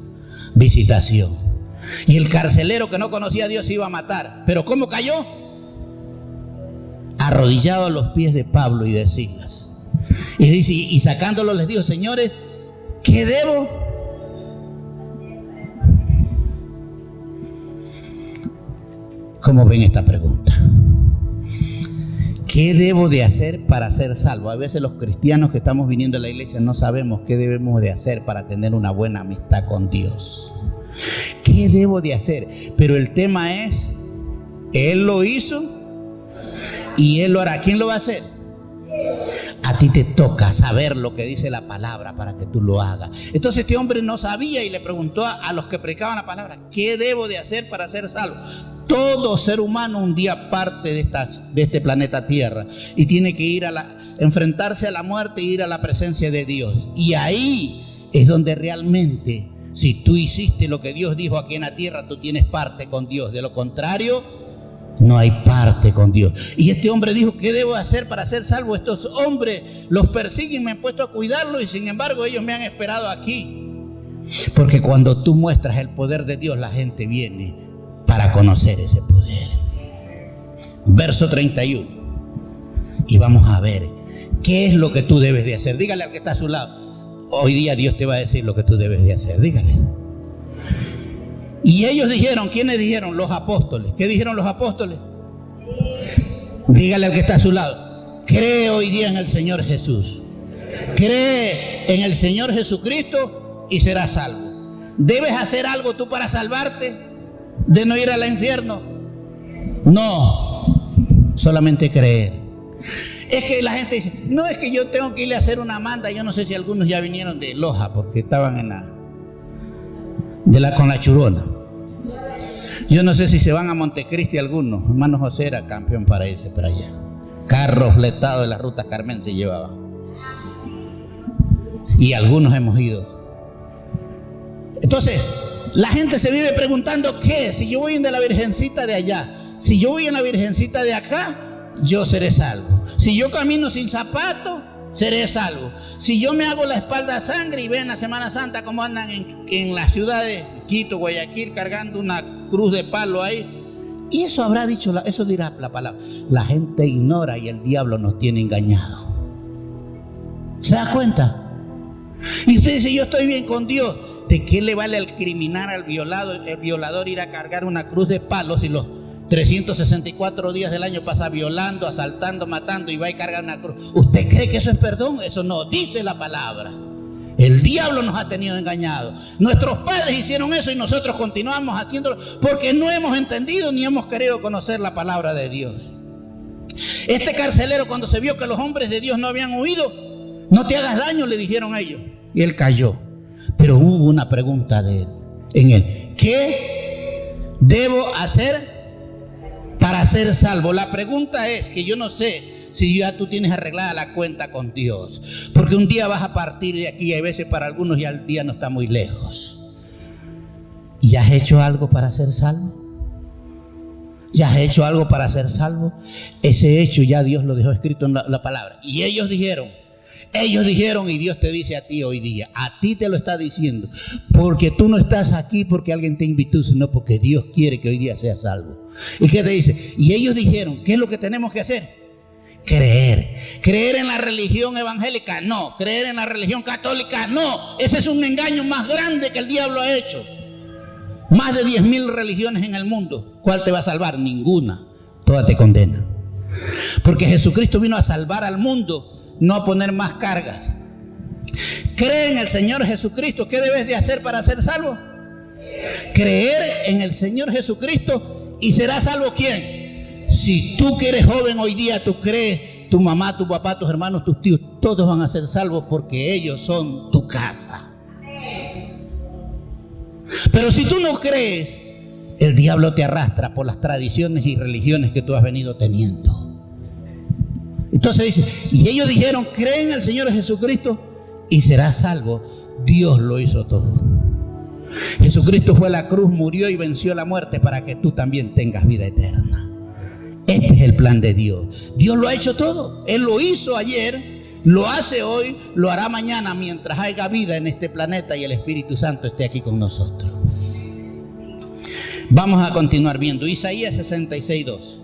visitación. Y el carcelero que no conocía a Dios se iba a matar, pero ¿cómo cayó? Arrodillado a los pies de Pablo y de Silas. Y dice, y sacándolos les dijo: señores, ¿qué debo? ¿Cómo ven esta pregunta? ¿Qué debo de hacer para ser salvo? A veces los cristianos que estamos viniendo a la iglesia no sabemos qué debemos de hacer para tener una buena amistad con Dios. ¿Qué debo de hacer? Pero el tema es, Él lo hizo y Él lo hará. ¿Quién lo va a hacer? A ti te toca saber lo que dice la palabra para que tú lo hagas. Entonces este hombre no sabía y le preguntó a los que predicaban la palabra: ¿qué debo de hacer para ser salvo? Todo ser humano un día parte de este planeta Tierra y tiene que ir enfrentarse a la muerte e ir a la presencia de Dios. Y ahí es donde realmente, si tú hiciste lo que Dios dijo aquí en la tierra, tú tienes parte con Dios. De lo contrario, no hay parte con Dios. Y este hombre dijo: ¿qué debo hacer para ser salvo? Estos hombres los persiguen, me han puesto a cuidarlos y sin embargo ellos me han esperado aquí. Porque cuando tú muestras el poder de Dios, la gente viene para conocer ese poder. Verso 31. Y vamos a ver qué es lo que tú debes de hacer. Dígale al que está a su lado: hoy día Dios te va a decir lo que tú debes de hacer. Dígale. Y ellos dijeron, ¿quiénes dijeron? Los apóstoles. ¿Qué dijeron los apóstoles? Dígale al que está a su lado: cree hoy día en el Señor Jesús. Cree en el Señor Jesucristo y serás salvo. ¿Debes hacer algo tú para salvarte de no ir al infierno? No, solamente creer. Es que la gente dice: no, es que yo tengo que irle a hacer una manda. Yo no sé si algunos ya vinieron de Loja porque estaban con la churona. Yo no sé si se van a Montecristi algunos. Hermano José era campeón para irse para allá. Carros fletados de la ruta Carmen se llevaban. Y algunos hemos ido. Entonces, la gente se vive preguntando: ¿qué? Si yo voy en de la virgencita de allá, si yo voy en la virgencita de acá, yo seré salvo. Si yo camino sin zapato, seré salvo. Si yo me hago la espalda sangre y ven la Semana Santa como andan en las ciudades Quito, Guayaquil, cargando una cruz de palo ahí. Y eso habrá dicho, eso dirá la palabra. La gente ignora y el diablo nos tiene engañado. ¿Se da cuenta? Y usted dice: yo estoy bien con Dios. ¿De qué le vale al criminal, al violador ir a cargar una cruz de palos si los 364 días del año pasa violando, asaltando, matando y va y carga una cruz? ¿Usted cree que eso es perdón? Eso no dice la palabra. El diablo nos ha tenido engañados. Nuestros padres hicieron eso y nosotros continuamos haciéndolo porque no hemos entendido ni hemos querido conocer la palabra de Dios. Este carcelero, cuando se vio que los hombres de Dios no habían huido: no te hagas daño, le dijeron ellos. Y él cayó. Pero hubo una pregunta en él: ¿qué debo hacer para ser salvo? La pregunta es que yo no sé si ya tú tienes arreglada la cuenta con Dios, porque un día vas a partir de aquí y hay veces para algunos ya el día no está muy lejos. ¿Ya has hecho algo para ser salvo? ¿Ya has hecho algo para ser salvo? Ese hecho ya Dios lo dejó escrito en la palabra. Y ellos dijeron, y Dios te dice a ti hoy día, a ti te lo está diciendo, porque tú no estás aquí porque alguien te invitó, sino porque Dios quiere que hoy día seas salvo. ¿Y qué te dice? Y ellos dijeron: ¿qué es lo que tenemos que hacer? Creer en la religión evangélica, no. Creer en la religión católica, no. Ese es un engaño más grande que el diablo ha hecho. Más de 10,000 religiones en el mundo. ¿Cuál te va a salvar? Ninguna. Todas te condenan. Porque Jesucristo vino a salvar al mundo, no a poner más cargas. Cree en el Señor Jesucristo. ¿Qué debes de hacer para ser salvo? Creer en el Señor Jesucristo ¿Y será salvo quién? Si tú que eres joven hoy día, tú crees, tu mamá, tu papá, tus hermanos, tus tíos, todos van a ser salvos porque ellos son tu casa. Pero si tú no crees, el diablo te arrastra por las tradiciones y religiones que tú has venido teniendo. Entonces dice, y ellos dijeron, creen en el Señor Jesucristo y serás salvo. Dios lo hizo todo. Jesucristo fue a la cruz, murió y venció la muerte para que tú también tengas vida eterna. Este es el plan de Dios. Dios lo ha hecho todo. Él lo hizo ayer, lo hace hoy, lo hará mañana mientras haya vida en este planeta y el Espíritu Santo esté aquí con nosotros. Vamos a continuar viendo Isaías 66:2.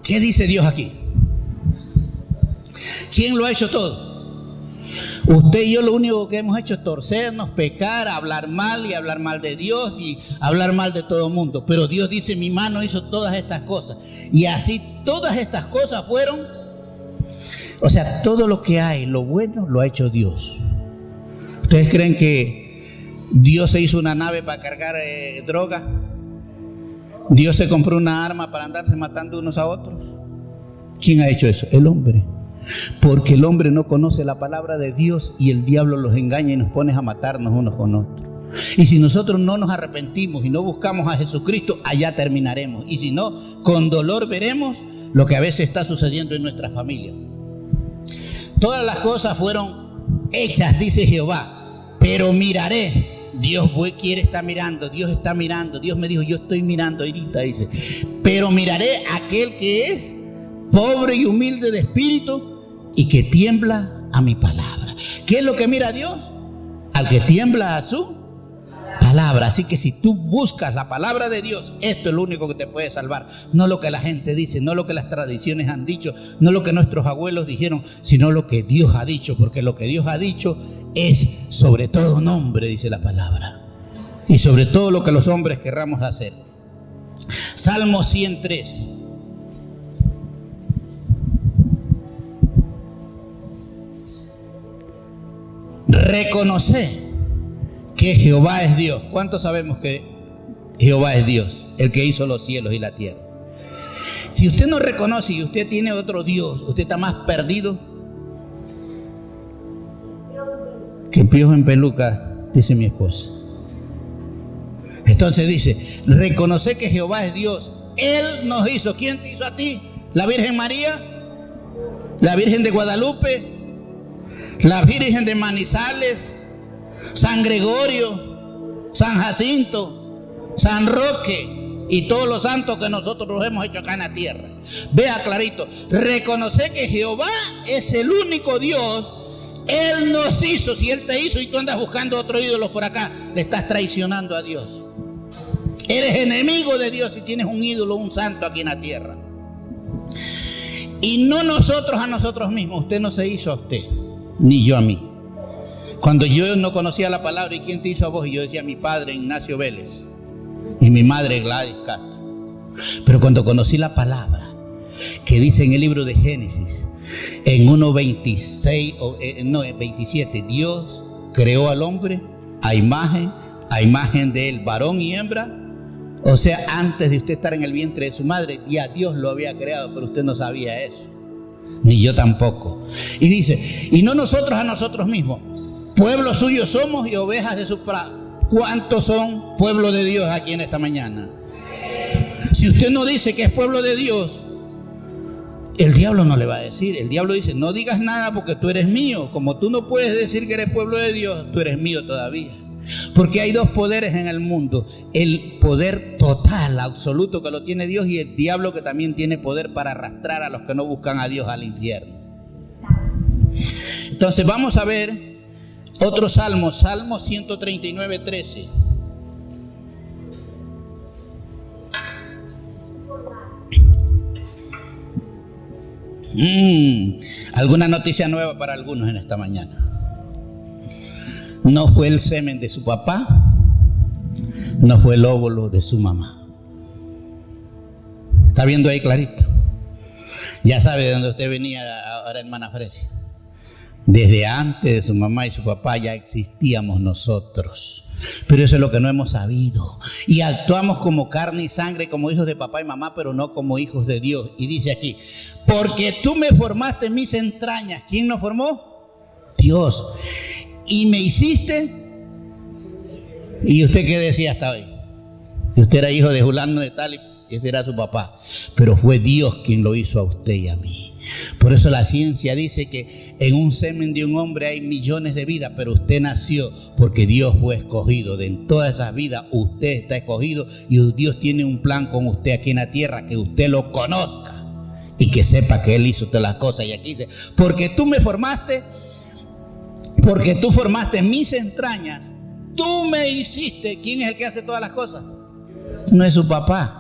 ¿Qué dice Dios aquí? ¿Quién lo ha hecho todo? Usted y yo lo único que hemos hecho es torcernos, pecar, hablar mal y hablar mal de Dios y hablar mal de todo el mundo. Pero Dios dice, mi mano hizo todas estas cosas. Y así todas estas cosas fueron, o sea, todo lo que hay, lo bueno, lo ha hecho Dios. ¿Ustedes creen que Dios se hizo una nave para cargar droga? ¿Dios se compró una arma para andarse matando unos a otros? ¿Quién ha hecho eso? El hombre. Porque el hombre no conoce la palabra de Dios y el diablo los engaña y nos pone a matarnos unos con otros. Y si nosotros no nos arrepentimos y no buscamos a Jesucristo, allá terminaremos. Y si no, con dolor veremos lo que a veces está sucediendo en nuestra familia. Todas las cosas fueron hechas, dice Jehová, pero miraré. Dios quiere estar mirando, Dios está mirando. Dios me dijo, yo estoy mirando ahorita, dice. Pero miraré a aquel que es pobre y humilde de espíritu y que tiembla a mi palabra. ¿Qué es lo que mira Dios? Al que tiembla a su palabra. Así que si tú buscas la palabra de Dios, esto es lo único que te puede salvar. No lo que la gente dice, no lo que las tradiciones han dicho, no lo que nuestros abuelos dijeron, sino lo que Dios ha dicho. Porque lo que Dios ha dicho es sobre todo nombre, dice la palabra, y sobre todo lo que los hombres querramos hacer. Salmo 103. Reconoce que Jehová es Dios. ¿Cuántos sabemos que Jehová es Dios, el que hizo los cielos y la tierra? Si usted no reconoce y usted tiene otro Dios, usted está más perdido que piojo en peluca, dice mi esposa. Entonces dice, reconoce que Jehová es Dios. Él nos hizo. ¿Quién te hizo a ti? ¿La Virgen María? ¿La Virgen de Guadalupe? ¿La Virgen de Manizales? ¿San Gregorio? ¿San Jacinto? ¿San Roque? Y todos los santos que nosotros los hemos hecho acá en la tierra. Vea clarito, reconoce que Jehová es el único Dios. Él nos hizo. Si Él te hizo y tú andas buscando otro ídolo por acá, le estás traicionando a Dios. Eres enemigo de Dios si tienes un ídolo, un santo aquí en la tierra. Y no nosotros a nosotros mismos. Usted no se hizo a usted, ni yo a mí. Cuando yo no conocía la palabra, ¿y quién te hizo a vos? Y yo decía, mi padre Ignacio Vélez y mi madre Gladys Castro. Pero cuando conocí la palabra que dice en el libro de Génesis, en 27, Dios creó al hombre a imagen de él, varón y hembra. O sea, antes de usted estar en el vientre de su madre, ya Dios lo había creado, pero usted no sabía eso, ni yo tampoco. Y dice, y no nosotros a nosotros mismos, pueblo suyo somos y ovejas de su prado. ¿Cuántos son pueblo de Dios aquí en esta mañana? Si usted no dice que es pueblo de Dios, el diablo no le va a decir. El diablo dice, no digas nada porque tú eres mío. Como tú no puedes decir que eres pueblo de Dios, tú eres mío todavía. Porque hay dos poderes en el mundo: el poder total, absoluto, que lo tiene Dios, y el diablo, que también tiene poder para arrastrar a los que no buscan a Dios al infierno. Entonces vamos a ver otro salmo, Salmo 139:13. Alguna noticia nueva para algunos en esta mañana. No fue el semen de su papá, no fue el óvulo de su mamá. ¿Está viendo ahí clarito? Ya sabe de dónde usted venía ahora, hermana Fresia. Desde antes de su mamá y su papá ya existíamos nosotros. Pero eso es lo que no hemos sabido. Y actuamos como carne y sangre, como hijos de papá y mamá, pero no como hijos de Dios. Y dice aquí, porque tú me formaste en mis entrañas. ¿Quién nos formó? Dios. Y me hiciste. ¿Y usted qué decía hasta hoy? Que usted era hijo de fulano de tal y ese era su papá. Pero fue Dios quien lo hizo a usted y a mí. Por eso la ciencia dice que en un semen de un hombre hay millones de vidas, pero usted nació porque Dios fue escogido. De en todas esas vidas usted está escogido y Dios tiene un plan con usted aquí en la tierra, que usted lo conozca y que sepa que Él hizo todas las cosas. Y aquí dice, porque tú me formaste, porque tú formaste mis entrañas, tú me hiciste. ¿Quién es el que hace todas las cosas? No es su papá.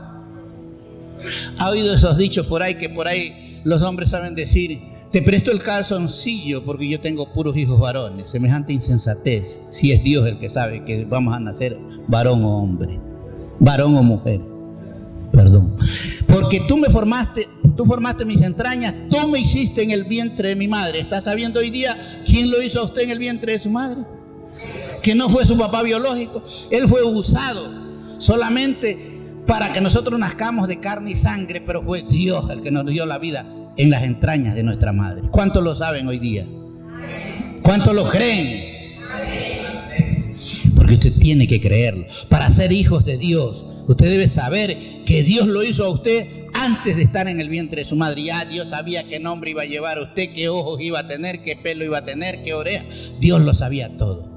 ¿Ha oído esos dichos por ahí que por ahí los hombres saben decir, te presto el calzoncillo porque yo tengo puros hijos varones? Semejante insensatez, si es Dios el que sabe que vamos a nacer varón o hombre, varón o mujer, perdón. Porque tú me formaste, tú formaste mis entrañas, tú me hiciste en el vientre de mi madre. ¿Está sabiendo hoy día quién lo hizo a usted en el vientre de su madre? Que no fue su papá biológico, él fue usado solamente para que nosotros nazcamos de carne y sangre, pero fue Dios el que nos dio la vida en las entrañas de nuestra madre. ¿Cuántos lo saben hoy día? ¿Cuántos lo creen? Porque usted tiene que creerlo. Para ser hijos de Dios, usted debe saber que Dios lo hizo a usted antes de estar en el vientre de su madre. Ya Dios sabía qué nombre iba a llevar a usted, qué ojos iba a tener, qué pelo iba a tener, qué oreja. Dios lo sabía todo.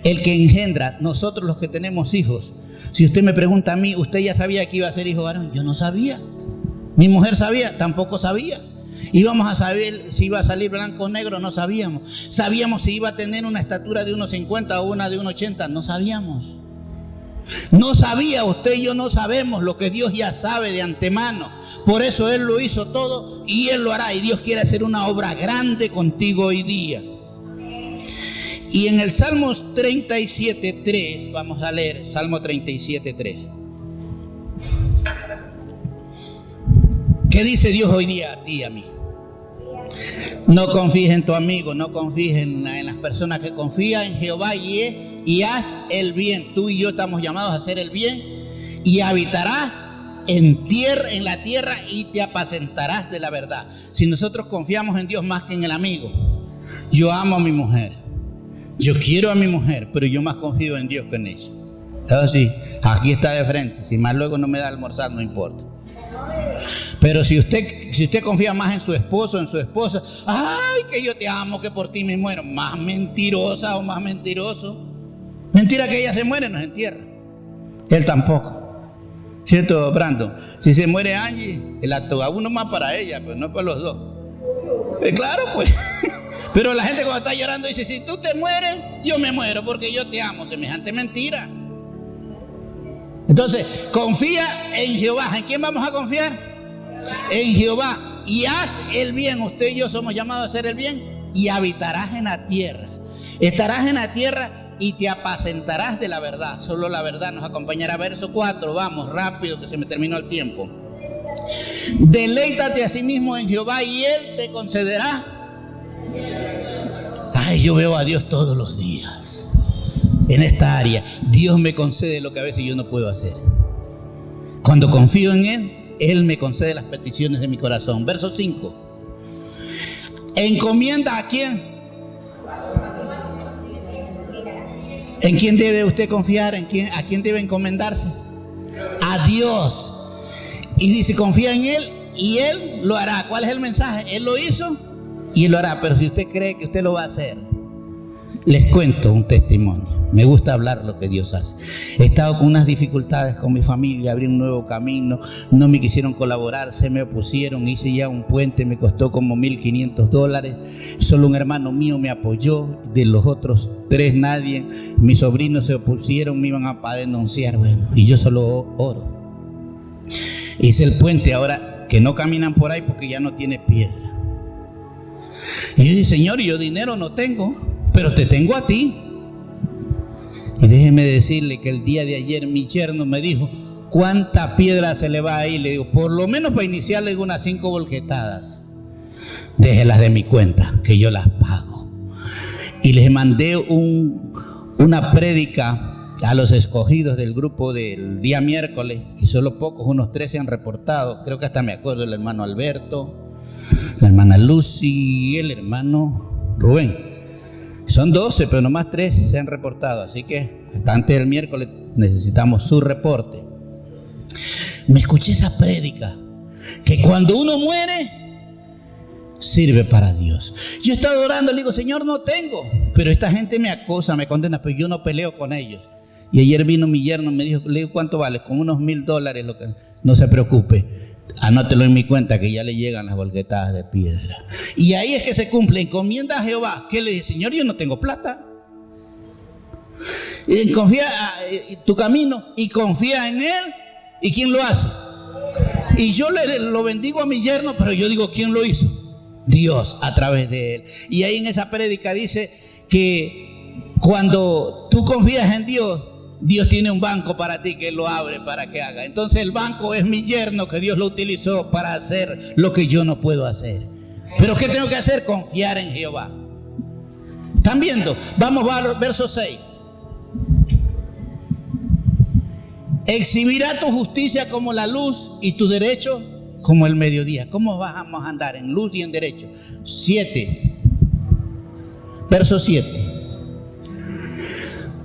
El que engendra, nosotros los que tenemos hijos. Si usted me pregunta a mí, ¿usted ya sabía que iba a ser hijo varón? Yo no sabía. Mi mujer sabía, tampoco sabía. Íbamos a saber si iba a salir blanco o negro, no sabíamos. Sabíamos si iba a tener una estatura de 1,50 o una de 1,80, no sabíamos. No sabía, usted y yo no sabemos lo que Dios ya sabe de antemano. Por eso Él lo hizo todo y Él lo hará. Y Dios quiere hacer una obra grande contigo hoy día. Y en el Salmos 37:3, vamos a leer Salmo 37:3. ¿Qué dice Dios hoy día a ti y a mí? No confíes en tu amigo, no confíes en las personas que confían en Jehová y haz el bien. Tú y yo estamos llamados a hacer el bien y habitarás en la tierra y te apacentarás de la verdad. Si nosotros confiamos en Dios más que en el amigo, yo amo a mi mujer. Yo quiero a mi mujer, pero yo más confío en Dios que en ella. Así, aquí está de frente. Si más luego no me da almorzar, no importa. Pero si usted confía más en su esposo, en su esposa, ay, que yo te amo, que por ti me muero. Más mentirosa o más mentiroso. Mentira que ella se muere, no se entierra. Él tampoco. ¿Cierto, Brandon? Si se muere Angie, el acto a uno más para ella, pero no para los dos. Claro, pues. Pero la gente cuando está llorando dice, si tú te mueres, yo me muero porque yo te amo. Semejante mentira. Entonces, confía en Jehová. ¿En quién vamos a confiar? En Jehová. Y haz el bien. Usted y yo somos llamados a hacer el bien. Y habitarás en la tierra. Estarás en la tierra y te apacentarás de la verdad. Solo la verdad nos acompañará. Verso 4. Vamos, rápido que se me terminó el tiempo. Deleítate a sí mismo en Jehová y Él te concederá. Ay, yo veo a Dios todos los días. En esta área, Dios me concede lo que a veces yo no puedo hacer. Cuando confío en Él, Él me concede las peticiones de mi corazón. Verso 5. ¿Encomienda a quién? ¿En quién debe usted confiar? ¿A quién debe encomendarse? A Dios. Y dice, confía en Él y Él lo hará. ¿Cuál es el mensaje? Él lo hizo y Él lo hará. Pero si usted cree que usted lo va a hacer, les cuento un testimonio. Me gusta hablar lo que Dios hace. He estado con unas dificultades con mi familia, abrí un nuevo camino, no me quisieron colaborar, se me opusieron, hice ya un puente, me costó como $1,500. Solo un hermano mío me apoyó, de los otros 3 nadie. Mis sobrinos se opusieron, me iban a denunciar, bueno, y yo solo oro. Hice el puente ahora que no caminan por ahí porque ya no tiene piedra. Y yo dije, Señor, yo dinero no tengo, pero te tengo a ti. Y déjeme decirle que el día de ayer mi yerno me dijo, ¿cuánta piedra se le va a ir? Le digo, por lo menos para iniciarle unas 5 volquetadas. Déjelas de mi cuenta, que yo las pago. y les mandé una prédica a los escogidos del grupo del día miércoles, y solo pocos, unos 3 se han reportado. Creo que hasta me acuerdo el hermano Alberto, la hermana Lucy y el hermano Rubén. Son 12, pero nomás 3 se han reportado, así que hasta antes del miércoles necesitamos su reporte. Me escuché esa prédica, que cuando uno muere sirve para Dios. Yo he estado orando, le digo, Señor, no tengo, pero esta gente me acosa, me condena, pero yo no peleo con ellos. Y ayer vino mi yerno, me dijo, le digo, ¿cuánto vale? Con unos $1,000, no se preocupe, anótelo en mi cuenta que ya le llegan las volquetadas de piedra. Y ahí es que se cumple, encomienda a Jehová. ¿Qué le dice? Señor, yo no tengo plata. Y confía tu camino y confía en Él. ¿Y quién lo hace? Y yo lo bendigo a mi yerno, pero yo digo, ¿quién lo hizo? Dios, a través de Él. Y ahí en esa prédica dice que cuando tú confías en Dios, Dios tiene un banco para ti que lo abre para que haga. Entonces el banco es mi yerno, que Dios lo utilizó para hacer lo que yo no puedo hacer. Pero ¿qué tengo que hacer? Confiar en Jehová. ¿Están viendo? Vamos al verso 6. Exhibirá tu justicia como la luz y tu derecho como el mediodía. ¿Cómo vamos a andar en luz y en derecho? 7. Verso 7.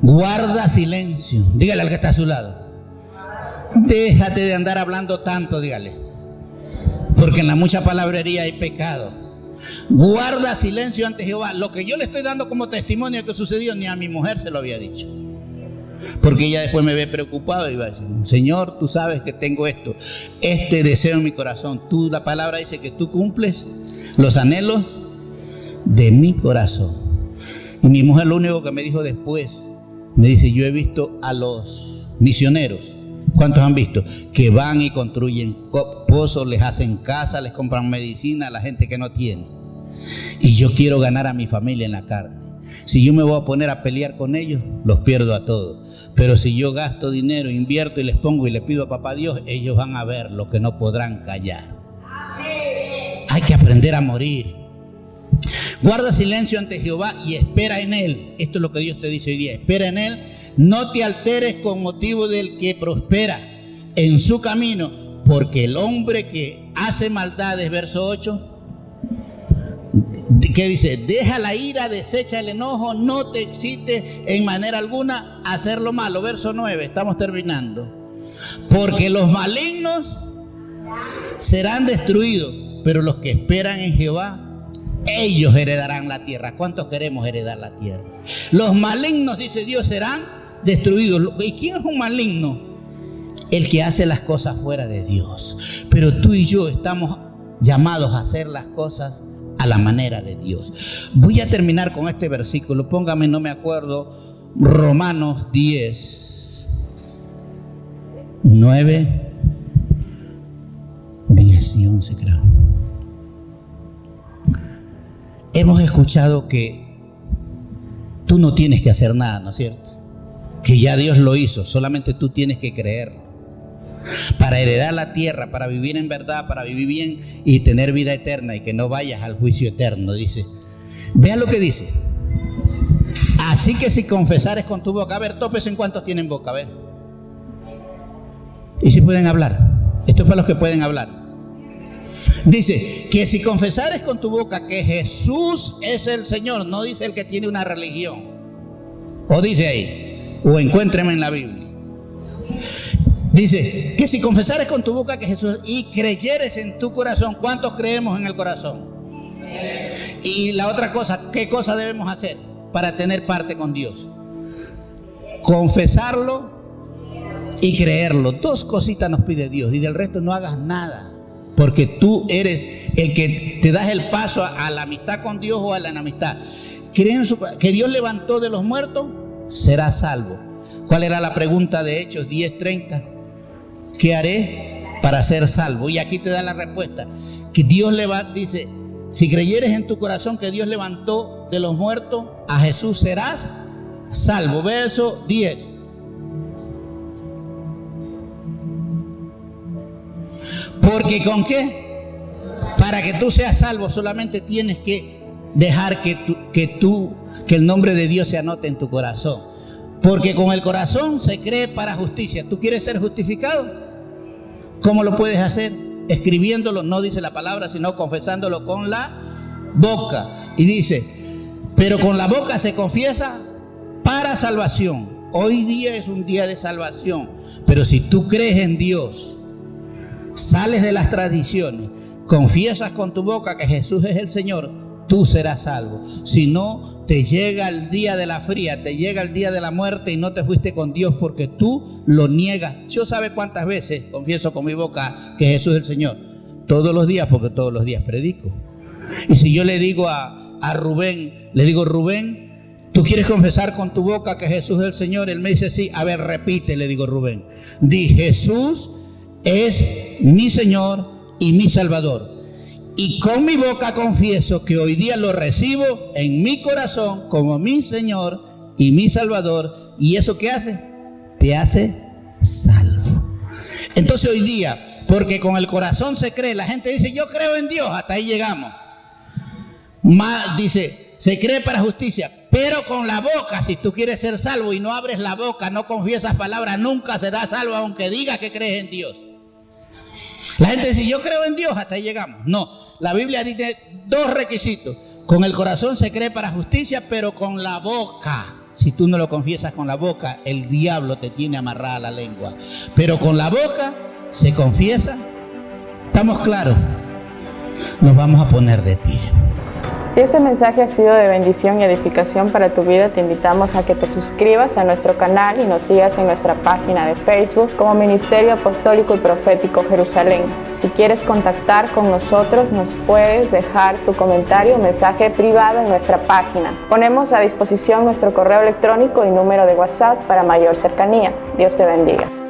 Guarda silencio. Dígale al que está a su lado. Déjate de andar hablando tanto, dígale. Porque en la mucha palabrería hay pecado. Guarda silencio ante Jehová. Lo que yo le estoy dando como testimonio que sucedió, ni a mi mujer se lo había dicho. Porque ella después me ve preocupado y va a decir, Señor, tú sabes que tengo este deseo en mi corazón. La palabra dice que tú cumples los anhelos de mi corazón. Y mi mujer lo único que me dijo después, me dice, yo he visto a los misioneros. ¿Cuántos han visto? Que van y construyen pozos, les hacen casa, les compran medicina a la gente que no tiene. Y yo quiero ganar a mi familia en la carne. Si yo me voy a poner a pelear con ellos, los pierdo a todos. Pero si yo gasto dinero, invierto y les pongo y le pido a papá Dios, ellos van a ver lo que no podrán callar. Hay que aprender a morir. Guarda silencio ante Jehová y espera en Él. Esto es lo que Dios te dice hoy día. Espera en Él. No te alteres con motivo del que prospera en su camino, porque el hombre que hace maldades, verso 8, ¿qué dice? Deja la ira, desecha el enojo, no te excites en manera alguna a hacer lo malo. Verso 9, estamos terminando. Porque los malignos serán destruidos, pero los que esperan en Jehová, ellos heredarán la tierra. ¿Cuántos queremos heredar la tierra? Los malignos, dice Dios, serán destruidos. ¿Y quién es un maligno? El que hace las cosas fuera de Dios. Pero tú y yo estamos llamados a hacer las cosas a la manera de Dios. Voy a terminar con este versículo. Póngame, no me acuerdo, Romanos 10, 9, 10 y 11 creo. Hemos escuchado que tú no tienes que hacer nada, ¿no es cierto? Que ya Dios lo hizo, solamente tú tienes que creerlo. Para heredar la tierra, para vivir en verdad, para vivir bien y tener vida eterna y que no vayas al juicio eterno, dice. Vean lo que dice. Así que si confesares con tu boca, a ver, topes en cuántos tienen boca, a ver. Y si pueden hablar. Esto es para los que pueden hablar. Dice que si confesares con tu boca que Jesús es el Señor, no dice el que tiene una religión. O dice ahí, o encuéntreme en la Biblia. Dice que si confesares con tu boca que Jesús y creyeres en tu corazón. ¿Cuántos creemos en el corazón? Y la otra cosa, ¿qué cosa debemos hacer para tener parte con Dios? Confesarlo y creerlo. 2 cositas nos pide Dios y del resto no hagas nada. Porque tú eres el que te das el paso a la amistad con Dios o a la enemistad. Que Dios levantó de los muertos, será salvo. ¿Cuál era la pregunta de Hechos 10:30? ¿Qué haré para ser salvo? Y aquí te da la respuesta. Que Dios dice, si creyeres en tu corazón que Dios levantó de los muertos a Jesús, serás salvo. Verso 10. Porque ¿con qué? Para que tú seas salvo solamente tienes que dejar que el nombre de Dios se anote en tu corazón. Porque con el corazón se cree para justicia. ¿Tú quieres ser justificado? ¿Cómo lo puedes hacer? Escribiéndolo, no dice la palabra, sino confesándolo con la boca. Y dice, pero con la boca se confiesa para salvación. Hoy día es un día de salvación. Pero si tú crees en Dios, sales de las tradiciones, confiesas con tu boca que Jesús es el Señor, tú serás salvo. Si no, te llega el día de la fría, te llega el día de la muerte y no te fuiste con Dios porque tú lo niegas. Yo sabe cuántas veces confieso con mi boca que Jesús es el Señor. Todos los días, porque todos los días predico. Y si yo le digo a Rubén, le digo, Rubén, ¿tú quieres confesar con tu boca que Jesús es el Señor? Él me dice, sí. A ver, repite, le digo, Rubén. Di, Jesús es mi Señor y mi Salvador. Y con mi boca confieso que hoy día lo recibo en mi corazón como mi Señor y mi Salvador. ¿Y eso qué hace? Te hace salvo. Entonces hoy día, porque con el corazón se cree, la gente dice, yo creo en Dios, hasta ahí llegamos. Dice, se cree para justicia, pero con la boca, si tú quieres ser salvo y no abres la boca, no confiesas palabras, nunca serás salvo aunque digas que crees en Dios. La gente dice, yo creo en Dios, hasta ahí llegamos. No, la Biblia dice dos requisitos. Con el corazón se cree para justicia, pero con la boca, si tú no lo confiesas con la boca, el diablo te tiene amarrada la lengua. Pero con la boca se confiesa. ¿Estamos claros? Nos vamos a poner de pie. Si este mensaje ha sido de bendición y edificación para tu vida, te invitamos a que te suscribas a nuestro canal y nos sigas en nuestra página de Facebook como Ministerio Apostólico y Profético Jerusalén. Si quieres contactar con nosotros, nos puedes dejar tu comentario o mensaje privado en nuestra página. Ponemos a disposición nuestro correo electrónico y número de WhatsApp para mayor cercanía. Dios te bendiga.